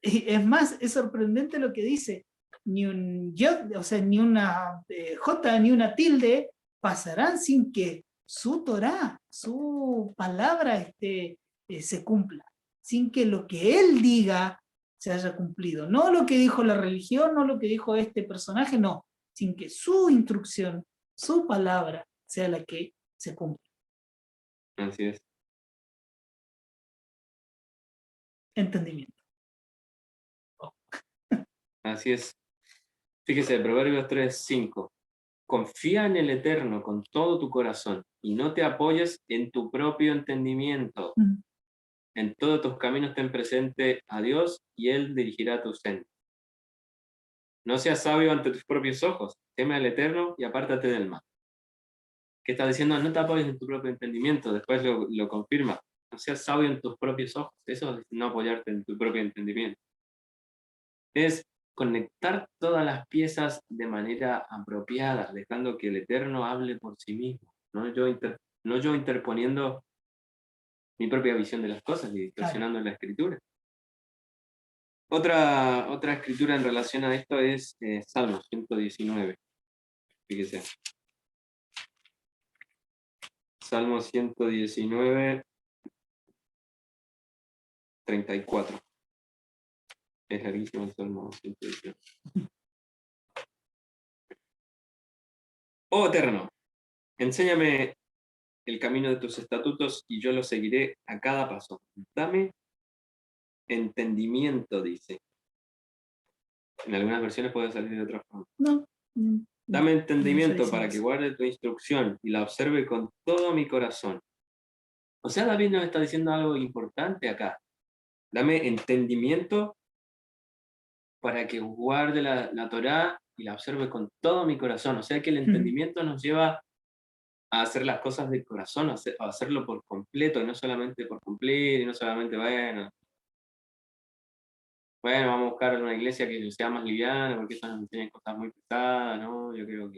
Es más, es sorprendente lo que dice. Ni un yod, o sea, ni una jota, ni una tilde pasarán sin que su Torá, su palabra se cumpla. Sin que lo que él diga se haya cumplido. No lo que dijo la religión, no lo que dijo este personaje, no. Sin que su instrucción, su palabra, sea la que se cumpla. Así es. Entendimiento. Así es. Fíjese, Proverbios 3:5. Confía en el Eterno con todo tu corazón y no te apoyes en tu propio entendimiento. En todos tus caminos ten presente a Dios y Él dirigirá tus sendas. No seas sabio ante tus propios ojos, teme al Eterno y apártate del mal. ¿Qué está diciendo? No te apoyes en tu propio entendimiento, después lo confirma. No seas sabio en tus propios ojos, eso es no apoyarte en tu propio entendimiento. Es conectar todas las piezas de manera apropiada, dejando que el Eterno hable por sí mismo, no yo interponiendo mi propia visión de las cosas y distorsionando la escritura. Otra escritura en relación a esto es Salmo 119. Fíjese. Salmo 119, 34. Es larguísimo el Salmo 119. Oh Eterno, enséñame el camino de tus estatutos y yo lo seguiré a cada paso. Dame entendimiento, dice. En algunas versiones puede salir de otra forma. No. Dame entendimiento para que eso. guarde tu instrucción y la observe con todo mi corazón. O sea, David nos está diciendo algo importante acá. Dame entendimiento para que guarde la Torá y la observe con todo mi corazón. O sea que el entendimiento nos lleva a hacer las cosas del corazón, a hacerlo por completo, y no solamente por cumplir, y no solamente, bueno, vamos a buscar una iglesia que sea más liviana, porque eso nos enseña cosas muy pesadas, ¿no? Yo creo.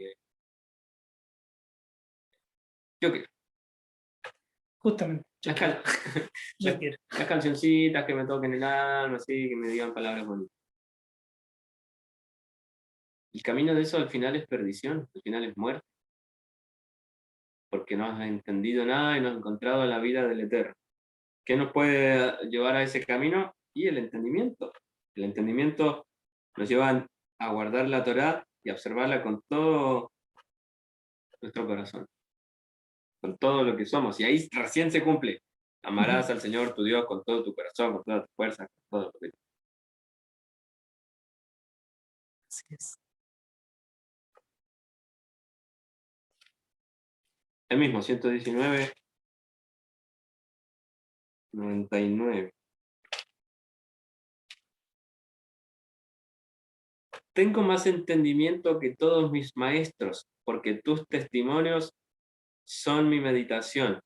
Justamente. Las cancioncitas que me toquen el alma, así, que me digan palabras bonitas. El camino de eso al final es perdición, al final es muerte. Porque no has entendido nada y no has encontrado la vida del Eterno. ¿Qué nos puede llevar a ese camino? Y el entendimiento. El entendimiento nos lleva a guardar la Torá y a observarla con todo nuestro corazón, con todo lo que somos. Y ahí recién se cumple. Amarás al Señor tu Dios con todo tu corazón, con toda tu fuerza, con todo lo que... Así es. El mismo, 119, 99. Tengo más entendimiento que todos mis maestros, porque tus testimonios son mi meditación.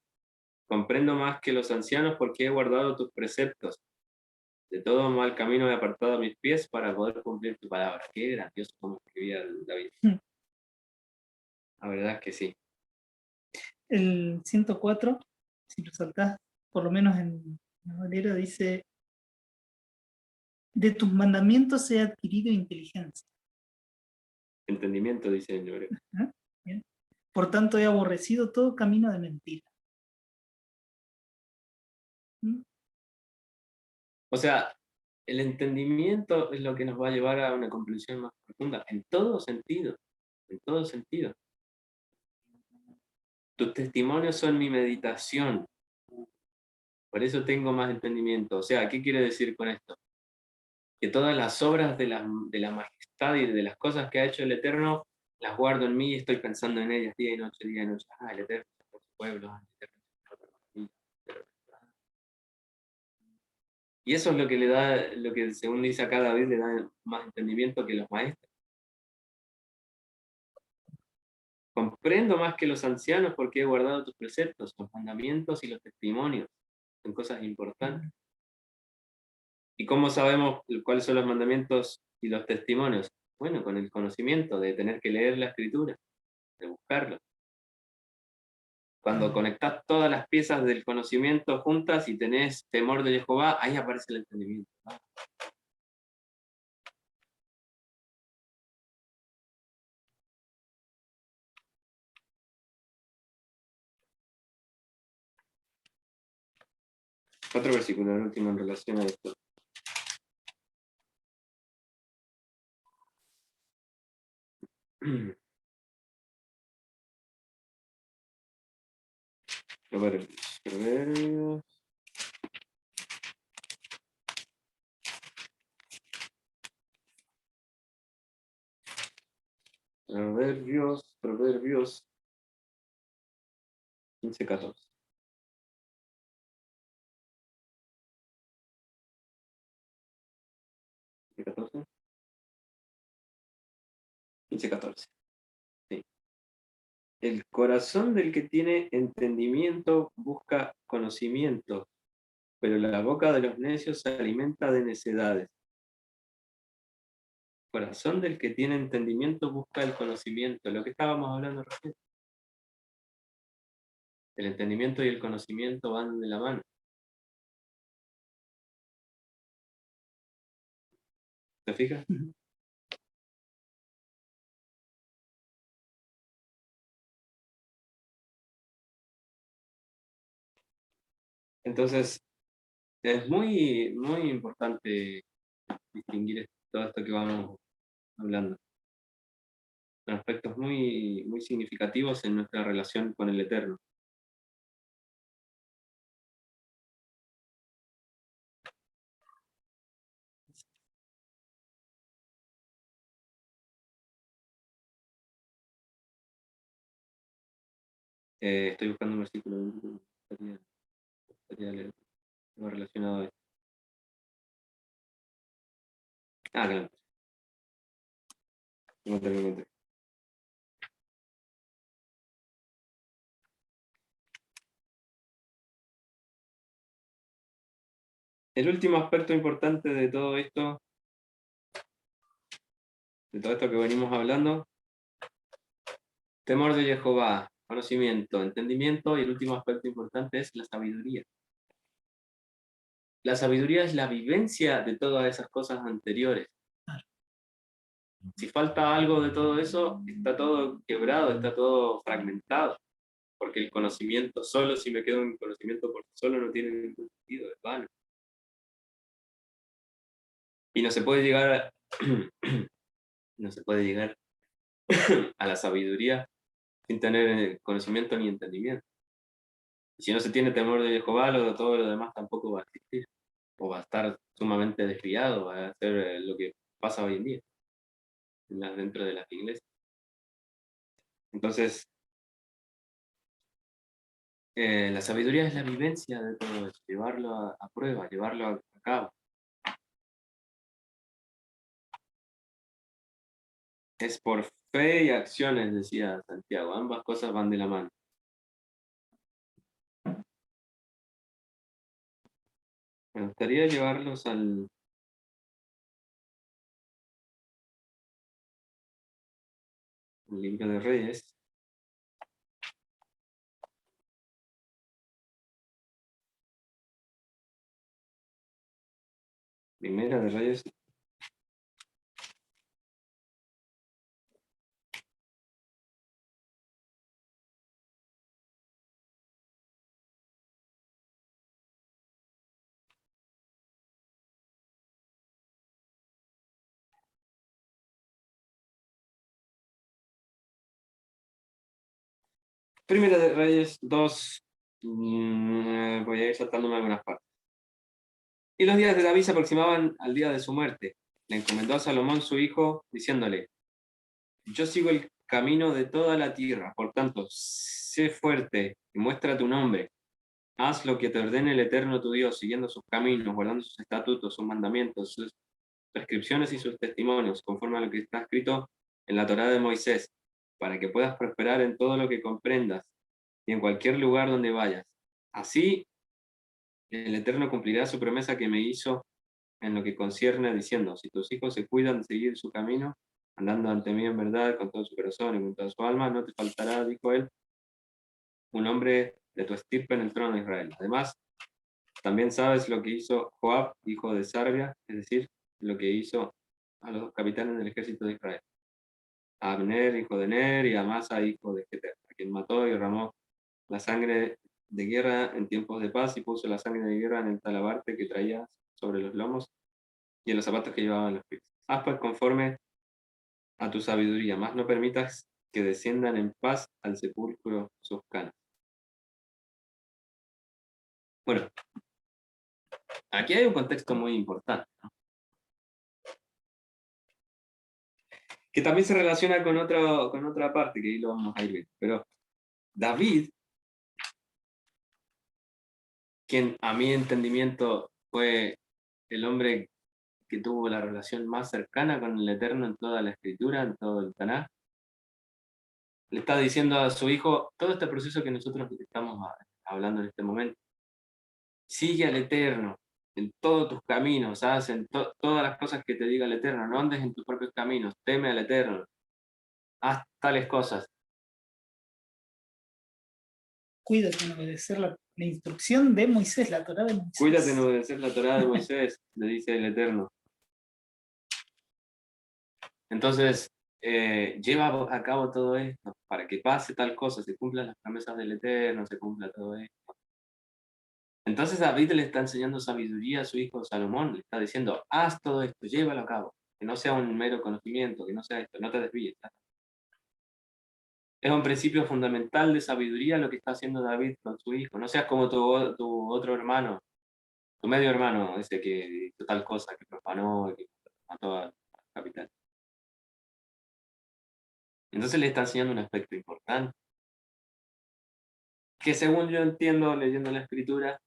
Comprendo más que los ancianos porque he guardado tus preceptos. De todo mal camino he apartado mis pies para poder cumplir tu palabra. Qué grandioso como escribía David. La verdad es que sí. El 104, si lo saltás, por lo menos en la Valera, dice: de tus mandamientos he adquirido inteligencia. Entendimiento, dice el hebreo. ¿Ah? Bien. Por tanto, he aborrecido todo camino de mentira. ¿Mm? O sea, el entendimiento es lo que nos va a llevar a una comprensión más profunda, en todo sentido, en todo sentido. Tus testimonios son mi meditación, por eso tengo más entendimiento. O sea, ¿qué quiere decir con esto? Que todas las obras de la majestad y de las cosas que ha hecho el Eterno, las guardo en mí y estoy pensando en ellas día y noche, día y noche. Ah, el Eterno por su pueblo, el Eterno por mí. Y eso es lo que le da, lo que según dice acá David, le da más entendimiento que los maestros. Comprendo más que los ancianos porque he guardado tus preceptos, los mandamientos y los testimonios. Son cosas importantes. ¿Y cómo sabemos cuáles son los mandamientos y los testimonios? Bueno, con el conocimiento de tener que leer la escritura, de buscarlo. Cuando conectás todas las piezas del conocimiento juntas y tenés temor de Jehová, ahí aparece el entendimiento. 4 versículos, el último en relación a esto. Proverbios. Proverbios 15, 14. 14. 15, 14. Sí. El corazón del que tiene entendimiento busca conocimiento, pero la boca de los necios se alimenta de necedades. El corazón del que tiene entendimiento busca el conocimiento, lo que estábamos hablando recién. El entendimiento y el conocimiento van de la mano. ¿Te fijas? Entonces, es muy, muy importante distinguir todo esto que vamos hablando. Son aspectos muy, muy significativos en nuestra relación con el Eterno. Estoy buscando un versículo estaría leer, algo relacionado a esto. Ah, claro. Lo encontré. El último aspecto importante de todo esto que venimos hablando, temor de Jehová, conocimiento, entendimiento, y el último aspecto importante es la sabiduría. La sabiduría es la vivencia de todas esas cosas anteriores. Si falta algo de todo eso, está todo quebrado, está todo fragmentado. porque el conocimiento solo, si me quedo en conocimiento por sí solo, no tiene ningún sentido, es vano. Y no se puede llegar a, no se puede llegar a la sabiduría sin tener conocimiento ni entendimiento. Y si no se tiene temor de Jehová, todo lo demás tampoco va a existir. O va a estar sumamente desviado, va a hacer lo que pasa hoy en día dentro de las iglesias. Entonces, la sabiduría es la vivencia de todo eso, llevarlo a prueba, llevarlo a cabo. Es por fe y acciones, decía Santiago, ambas cosas van de la mano. Me gustaría llevarlos al libro de Reyes. Primera de Reyes. Primera de Reyes 2. Voy a ir saltándome algunas partes. Y los días de David se aproximaban al día de su muerte. Le encomendó a Salomón su hijo, diciéndole: yo sigo el camino de toda la tierra, por tanto, sé fuerte y muestra tu nombre. Haz lo que te ordene el Eterno tu Dios, siguiendo sus caminos, guardando sus estatutos, sus mandamientos, sus prescripciones y sus testimonios, conforme a lo que está escrito en la Torá de Moisés, para que puedas prosperar en todo lo que comprendas y en cualquier lugar donde vayas. Así, el Eterno cumplirá su promesa que me hizo en lo que concierne, diciendo: si tus hijos se cuidan de seguir su camino, andando ante mí en verdad, con todo su corazón y con toda su alma, no te faltará, dijo él, un hombre de tu estirpe en el trono de Israel. Además, también sabes lo que hizo Joab, hijo de Sarvia, es decir, lo que hizo a los capitanes del ejército de Israel. A Abner, hijo de Ner, y a Amasa, hijo de Jeter, a quien mató y derramó la sangre de guerra en tiempos de paz y puso la sangre de guerra en el talabarte que traía sobre los lomos y en los zapatos que llevaban los pies. Haz pues conforme a tu sabiduría, más no permitas que desciendan en paz al sepulcro sus canas. Bueno, aquí hay un contexto muy importante, ¿no? Que también se relaciona con otra parte, que ahí lo vamos a ir viendo. Pero David, quien a mi entendimiento fue el hombre que tuvo la relación más cercana con el Eterno en toda la Escritura, en todo el Tanaj, le está diciendo a su hijo todo este proceso que nosotros estamos hablando en este momento. Sigue al Eterno en todos tus caminos, haz todas las cosas que te diga el Eterno, no andes en tus propios caminos, teme al Eterno, haz tales cosas. Cuídate en obedecer la instrucción de Moisés, la Torá de Moisés. Cuídate en obedecer la Torá de Moisés, le dice el Eterno. Entonces, lleva a cabo todo esto para que pase tal cosa, se cumplan las promesas del Eterno, se cumpla todo esto. Entonces David le está enseñando sabiduría a su hijo Salomón, le está diciendo: haz todo esto, llévalo a cabo, que no sea un mero conocimiento, que no sea esto, no te desvíes. Es un principio fundamental de sabiduría lo que está haciendo David con su hijo. No seas como tu otro hermano, tu medio hermano, ese que hizo tal cosa, que profanó, que mató a la capital. Entonces le está enseñando un aspecto importante, que según yo entiendo leyendo la escritura,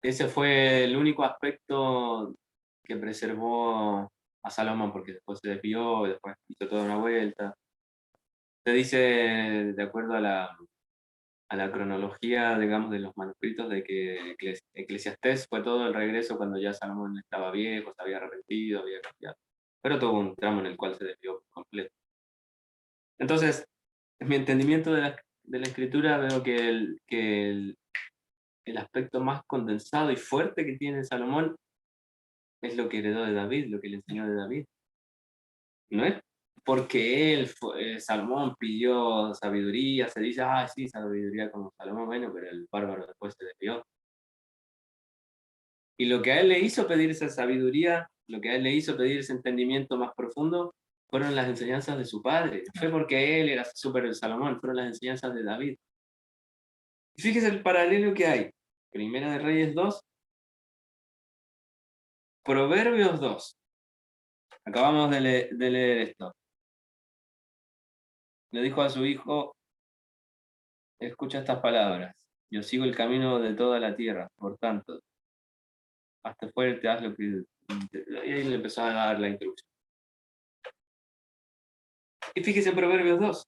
ese fue el único aspecto que preservó a Salomón, porque después se desvió, después hizo toda una vuelta. Se dice, de acuerdo a la cronología, digamos, de los manuscritos, de que Eclesiastés fue todo el regreso cuando ya Salomón estaba viejo, se había arrepentido, había cambiado. Pero tuvo un tramo en el cual se desvió por completo. Entonces, en mi entendimiento de la escritura, veo que el aspecto más condensado y fuerte que tiene Salomón es lo que heredó de David, lo que le enseñó de David. ¿No es porque él, Salomón pidió sabiduría, se dice, ah, sí, sabiduría como Salomón, bueno, pero el bárbaro después se desvió. Y lo que a él le hizo pedir esa sabiduría, lo que a él le hizo pedir ese entendimiento más profundo, fueron las enseñanzas de su padre. No fue porque él era súper el Salomón, fueron las enseñanzas de David. Y fíjese el paralelo que hay. Primera de Reyes 2, Proverbios 2. Acabamos de leer esto. Le dijo a su hijo, escucha estas palabras. Yo sigo el camino de toda la tierra, por tanto, hasta fuerte haz lo que... Y ahí le empezó a dar la instrucción. Y fíjese en Proverbios 2.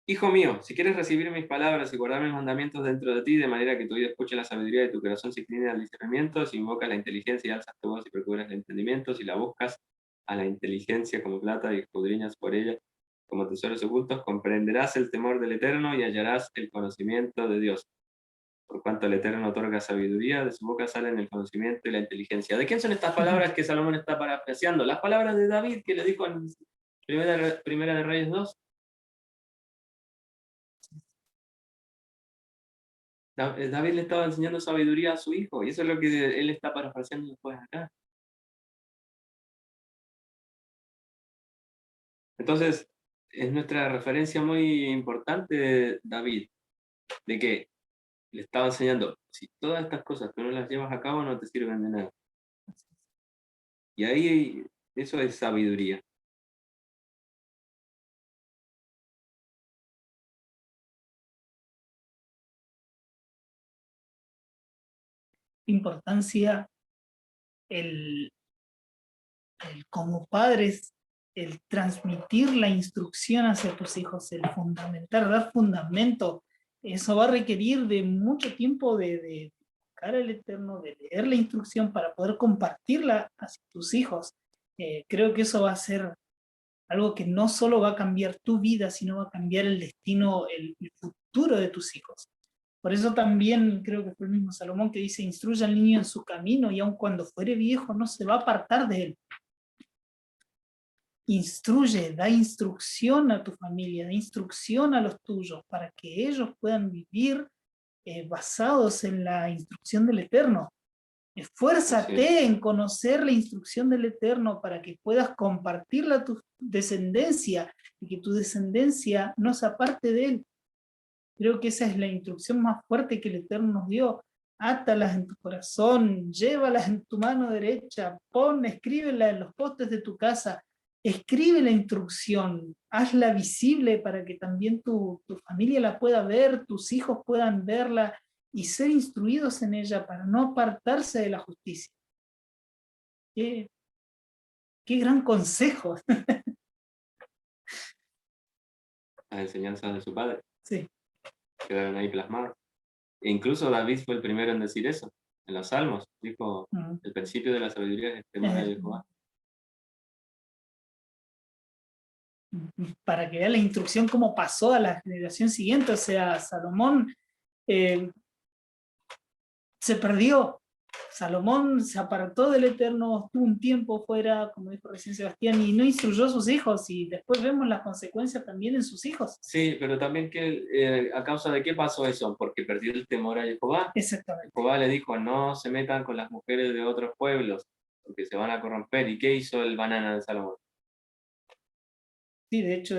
Hijo mío, si quieres recibir mis palabras y guardar mis mandamientos dentro de ti, de manera que tu oído escuche la sabiduría y tu corazón se incline al discernimiento, si invocas la inteligencia y alzas tu voz y procuras el entendimiento, si la buscas a la inteligencia como plata y escudriñas por ella como tesoros ocultos, comprenderás el temor del Eterno y hallarás el conocimiento de Dios. Por cuanto el Eterno otorga sabiduría, de su boca salen el conocimiento y la inteligencia. ¿De quién son estas palabras que Salomón está parafraseando? Las palabras de David que le dijo en Primera de Reyes 2. David le estaba enseñando sabiduría a su hijo, y eso es lo que él está parafraseando después acá. Entonces, es nuestra referencia muy importante, David, de que le estaba enseñando, si todas estas cosas tú no las llevas a cabo, no te sirven de nada. Y ahí, eso es sabiduría. Importancia el, como padres, el transmitir la instrucción hacia tus hijos, el fundamentar, dar fundamento, eso va a requerir de mucho tiempo de buscar al Eterno, de leer la instrucción para poder compartirla hacia tus hijos. Creo que eso va a ser algo que no solo va a cambiar tu vida, sino va a cambiar el destino, el futuro de tus hijos. Por eso también creo que fue el mismo Salomón que dice, instruye al niño en su camino y aun cuando fuere viejo no se va a apartar de él. Instruye, da instrucción a tu familia, da instrucción a los tuyos para que ellos puedan vivir basados en la instrucción del Eterno. Esfuérzate en conocer la instrucción del Eterno para que puedas compartirla a tu descendencia y que tu descendencia no se aparte de él. Creo que esa es la instrucción más fuerte que el Eterno nos dio. Átalas en tu corazón, llévalas en tu mano derecha, escríbelas en los postes de tu casa, escribe la instrucción, hazla visible para que también tu familia la pueda ver, tus hijos puedan verla y ser instruidos en ella para no apartarse de la justicia. Qué gran consejo. Las enseñanzas de su padre Sí. quedaron ahí plasmadas. E incluso David fue el primero en decir eso, en los Salmos. Dijo, el principio de la sabiduría es el temor de Jehová. Para que vea la instrucción cómo pasó a la generación siguiente, o sea, Salomón se perdió. Salomón se apartó del Eterno, estuvo un tiempo fuera, como dijo recién Sebastián, y no instruyó a sus hijos, y después vemos las consecuencias también en sus hijos. Sí, pero también que a causa de qué pasó eso, porque perdió el temor a Jehová. Exactamente. Jehová le dijo, no se metan con las mujeres de otros pueblos, porque se van a corromper. ¿Y qué hizo el banana de Salomón? Sí, de hecho,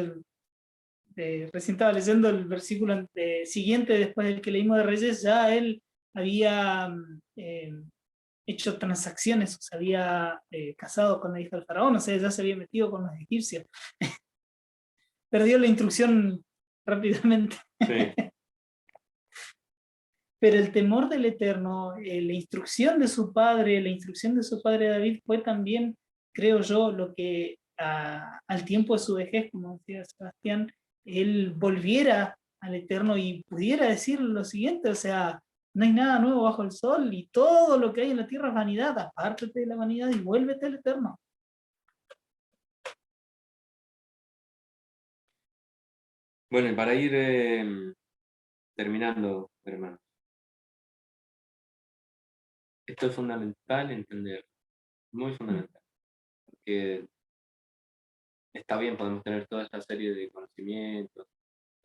recién estaba leyendo el versículo siguiente, después del que leímos de Reyes, ya él había hecho transacciones, o se había casado con la hija del faraón, o sea, ya se había metido con los egipcios. Perdió la instrucción rápidamente. Sí. Pero el temor del Eterno, la instrucción de su padre David fue también, creo yo, lo que al tiempo de su vejez, como decía Sebastián, él volviera al Eterno y pudiera decir lo siguiente, o sea, no hay nada nuevo bajo el sol y todo lo que hay en la tierra es vanidad, apártate de la vanidad y vuélvete al Eterno. Bueno, y para ir terminando, hermano, esto es fundamental entender, muy fundamental, porque está bien, podemos tener toda esta serie de conocimientos,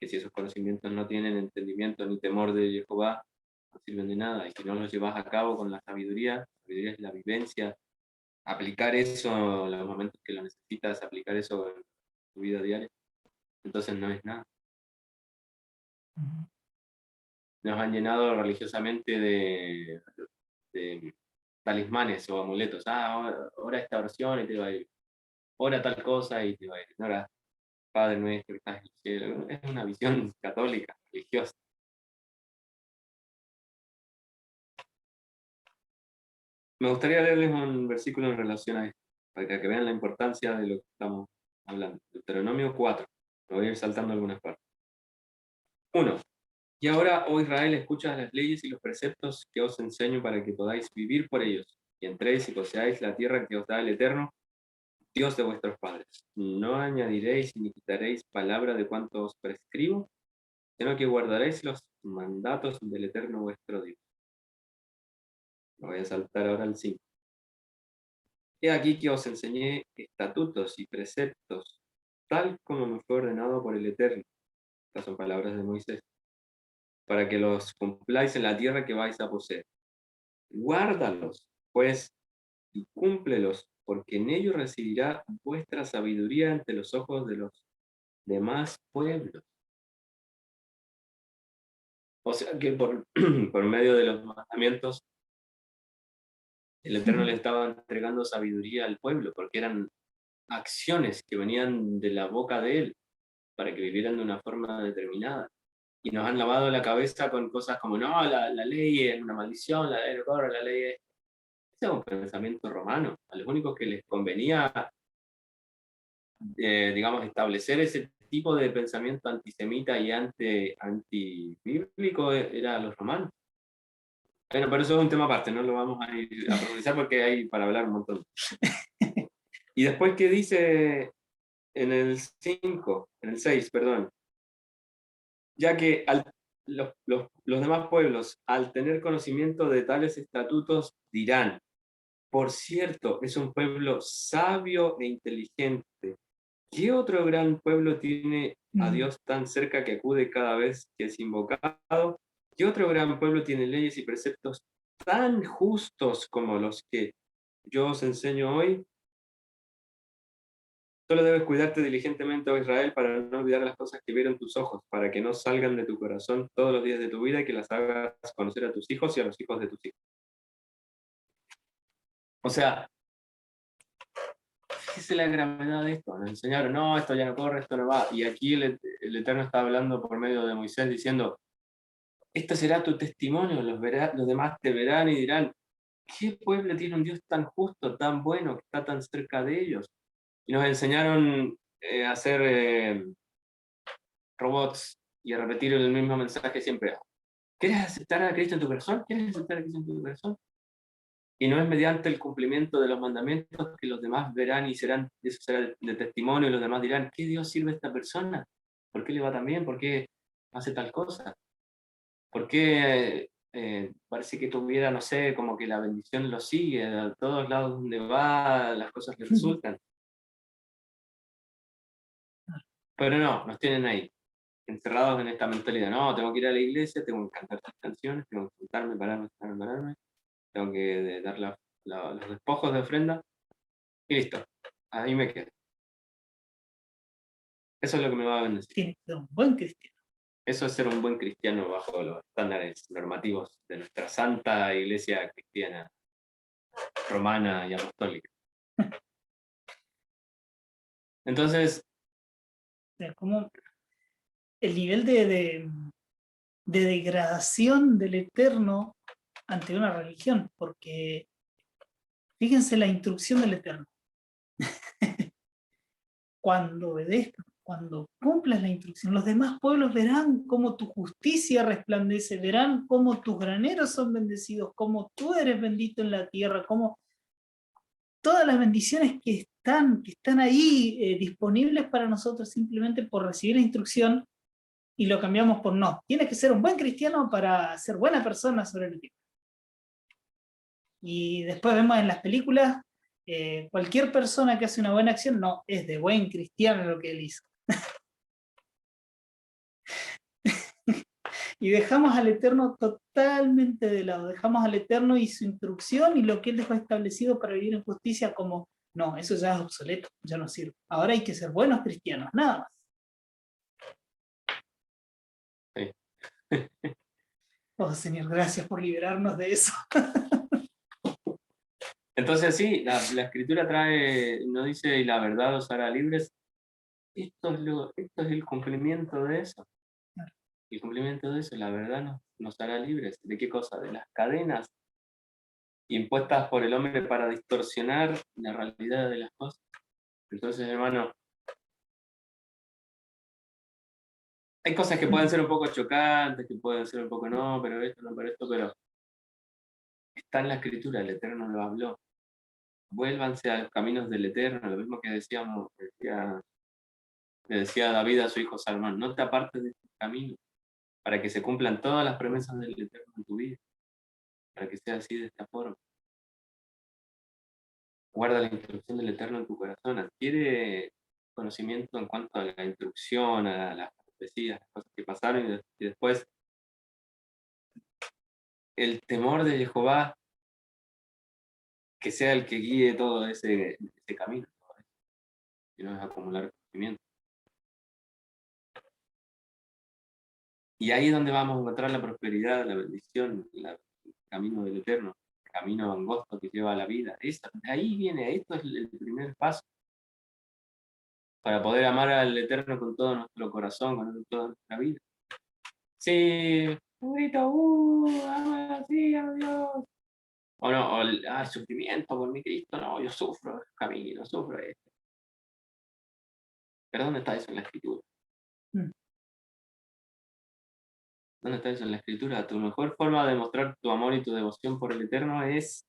que si esos conocimientos no tienen entendimiento ni temor de Jehová, no sirven de nada, y si no los llevas a cabo con la sabiduría es la vivencia, aplicar eso en los momentos que lo necesitas, aplicar eso en tu vida diaria, entonces no es nada. Nos han llenado religiosamente de talismanes o amuletos. Ora esta oración y te va a ir. Ora tal cosa y te va a ir. Ora, Padre nuestro que estás en el cielo. Es una visión católica, religiosa. Me gustaría leerles un versículo en relación a esto, para que vean la importancia de lo que estamos hablando. Deuteronomio 4. Me voy a ir saltando algunas partes. 1. Y ahora, oh Israel, escucha las leyes y los preceptos que os enseño para que podáis vivir por ellos, y entréis y poseáis la tierra que os da el Eterno, Dios de vuestros padres. No añadiréis ni quitaréis palabra de cuanto os prescribo, sino que guardaréis los mandatos del Eterno vuestro Dios. Me voy a saltar ahora al 5. He aquí que os enseñé estatutos y preceptos, tal como me fue ordenado por el Eterno. Estas son palabras de Moisés. Para que los cumpláis en la tierra que vais a poseer. Guárdalos, pues, y cúmplelos, porque en ellos residirá vuestra sabiduría ante los ojos de los demás pueblos. O sea que por medio de los mandamientos, el Eterno le estaba entregando sabiduría al pueblo, porque eran acciones que venían de la boca de él, para que vivieran de una forma determinada. Y nos han lavado la cabeza con cosas como, no, la ley es una maldición, la ley corre, la ley es... Ese es un pensamiento romano. A los únicos que les convenía, digamos, establecer ese tipo de pensamiento antisemita y antibíblico era los romanos. Bueno, pero eso es un tema aparte, no lo vamos a ir a profundizar porque hay para hablar un montón. Y después, ¿qué dice en el 5, en el 6, perdón? Ya que los demás pueblos, al tener conocimiento de tales estatutos, dirán, por cierto, es un pueblo sabio e inteligente. ¿Qué otro gran pueblo tiene a Dios tan cerca que acude cada vez que es invocado? ¿Qué otro gran pueblo tiene leyes y preceptos tan justos como los que yo os enseño hoy? Solo debes cuidarte diligentemente, oh Israel, para no olvidar las cosas que vieron tus ojos, para que no salgan de tu corazón todos los días de tu vida y que las hagas conocer a tus hijos y a los hijos de tus hijos. O sea, fíjese la gravedad de esto. Nos enseñaron, no, esto ya no corre, esto no va. Y aquí el Eterno está hablando por medio de Moisés diciendo, esto será tu testimonio, los demás te verán y dirán, ¿qué pueblo tiene un Dios tan justo, tan bueno, que está tan cerca de ellos? Y nos enseñaron a hacer robots y a repetir el mismo mensaje siempre. ¿Quieres aceptar a Cristo en tu corazón? ¿Quieres aceptar a Cristo en tu corazón? Y no es mediante el cumplimiento de los mandamientos que los demás verán y eso será de testimonio y los demás dirán, ¿qué Dios sirve a esta persona? ¿Por qué le va tan bien? ¿Por qué hace tal cosa? ¿Por qué parece que tuviera, no sé, como que la bendición lo sigue, a todos lados donde va, las cosas le resultan? Pero no, nos tienen ahí, encerrados en esta mentalidad. No, tengo que ir a la iglesia, tengo que cantar tus canciones, tengo que juntarme, pararme, tengo que dar los despojos de ofrenda y listo, ahí me quedo. Eso es lo que me va a bendecir. Tiene que ser un buen cristiano. Eso es ser un buen cristiano bajo los estándares normativos de nuestra santa iglesia cristiana, romana y apostólica. Entonces, O sea, como el nivel de degradación del Eterno ante una religión, porque fíjense la instrucción del Eterno. Cuando obedezcas, cuando cumplas la instrucción, los demás pueblos verán cómo tu justicia resplandece, verán cómo tus graneros son bendecidos, cómo tú eres bendito en la tierra, cómo todas las bendiciones que están ahí disponibles para nosotros simplemente por recibir la instrucción, y lo cambiamos por no. Tienes que ser un buen cristiano para ser buena persona sobre el tiempo. Y después vemos en las películas cualquier persona que hace una buena acción, no, es de buen cristiano lo que él hizo. Y dejamos al Eterno totalmente de lado, dejamos al Eterno y su instrucción y lo que él dejó establecido para vivir en justicia como, no, eso ya es obsoleto, ya no sirve. Ahora hay que ser buenos cristianos, nada más. Sí. Oh, Señor, gracias por liberarnos de eso. Entonces sí, la escritura trae, no dice, y la verdad os hará libres. Esto es el cumplimiento de eso. El cumplimiento de eso, la verdad nos hará libres. ¿De qué cosa? De las cadenas impuestas por el hombre para distorsionar la realidad de las cosas. Entonces, hermano, hay cosas que pueden ser un poco chocantes, que pueden ser un poco no, pero esto, no, pero esto, pero está en la escritura, el Eterno lo habló. Vuélvanse a los caminos del Eterno, lo mismo que decíamos, le decía David a su hijo Salmón, no te apartes de este camino, para que se cumplan todas las promesas del Eterno en tu vida, para que sea así de esta forma. Guarda la instrucción del Eterno en tu corazón, adquiere conocimiento en cuanto a la instrucción, a las profecías, las cosas que pasaron, y después el temor de Jehová, que sea el que guíe todo ese camino, y no es acumular conocimiento. Y ahí es donde vamos a encontrar la prosperidad, la bendición, el camino del Eterno, el camino angosto que lleva a la vida. De ahí viene, esto es el primer paso para poder amar al Eterno con todo nuestro corazón, con toda nuestra vida. Sí, un grito, sí, a Dios. O no, el sufrimiento por mi Cristo, no, yo sufro camino, sufro esto. ¿Pero dónde está eso en la Escritura? ¿Dónde está eso en la Escritura? Tu mejor forma de mostrar tu amor y tu devoción por el Eterno es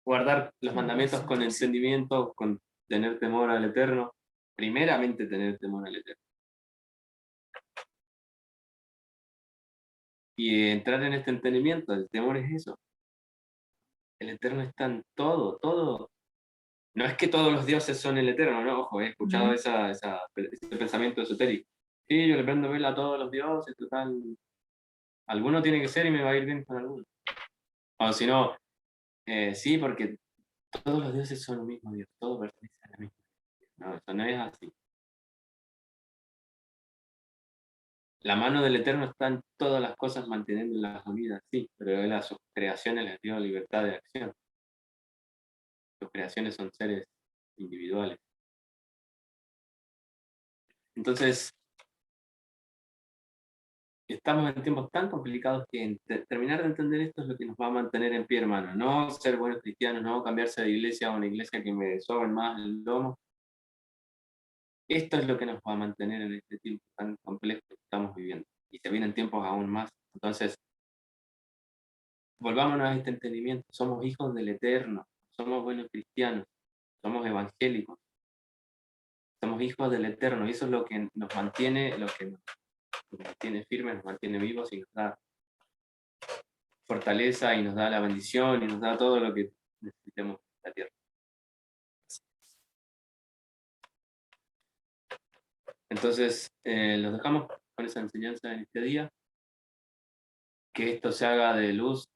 guardar los mandamientos con entendimiento, con tener temor al Eterno. Primeramente tener temor al Eterno. Y entrar en este entendimiento, el temor es eso. El Eterno está en todo, todo. No es que todos los dioses son el Eterno, ¿no? Ojo, he escuchado ese pensamiento esotérico. Sí, yo le prendo vela a todos los dioses, total. Alguno tiene que ser y me va a ir bien con alguno. O si no, sí, porque todos los dioses son el mismo Dios, todos pertenecen a la misma Dios. No, eso no es así. La mano del Eterno está en todas las cosas manteniendo las unidas, sí, pero Él a sus creaciones les dio libertad de acción. Sus creaciones son seres individuales. Entonces, estamos en tiempos tan complicados que terminar de entender esto es lo que nos va a mantener en pie, hermano. No ser buenos cristianos, no cambiarse de iglesia a una iglesia que me soben más el lomo. Esto es lo que nos va a mantener en este tiempo tan complejo que estamos viviendo. Y se vienen tiempos aún más. Entonces, volvámonos a este entendimiento. Somos hijos del Eterno, somos buenos cristianos, somos evangélicos, somos hijos del Eterno. Y eso es lo que nos mantiene, nos mantiene firmes, nos mantiene vivos y nos da fortaleza y nos da la bendición y nos da todo lo que necesitemos en la tierra. Entonces, los dejamos con esa enseñanza en este día. Que esto se haga de luz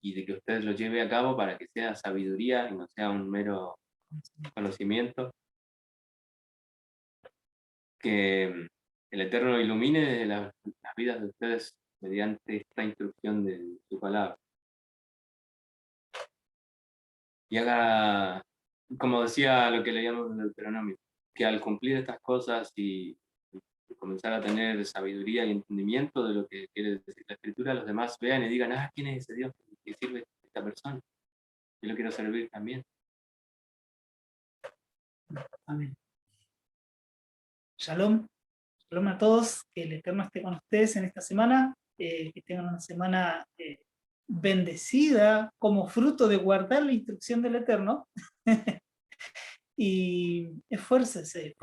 y de que usted lo lleve a cabo para que sea sabiduría y no sea un mero conocimiento. Que el Eterno ilumine las vidas de ustedes mediante esta instrucción de su palabra. Y haga, como decía lo que leíamos en el Deuteronomio, que al cumplir estas cosas y comenzar a tener sabiduría y entendimiento de lo que quiere decir la Escritura, los demás vean y digan, ¿quién es ese Dios que sirve esta persona? Yo lo quiero servir también. Amén. Shalom. Shalom a todos. Que el Eterno esté con ustedes en esta semana. Que tengan una semana bendecida como fruto de guardar la instrucción del Eterno. Y esfuércese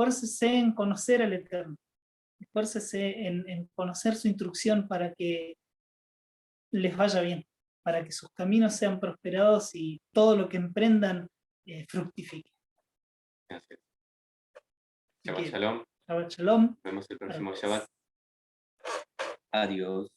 en conocer al Eterno. Esfuércese en conocer su instrucción para que les vaya bien, para que sus caminos sean prosperados y todo lo que emprendan fructifique. Gracias. Así Shabbat que, Shalom. Shabbat Shalom. Nos vemos el próximo Shabbat. Adiós.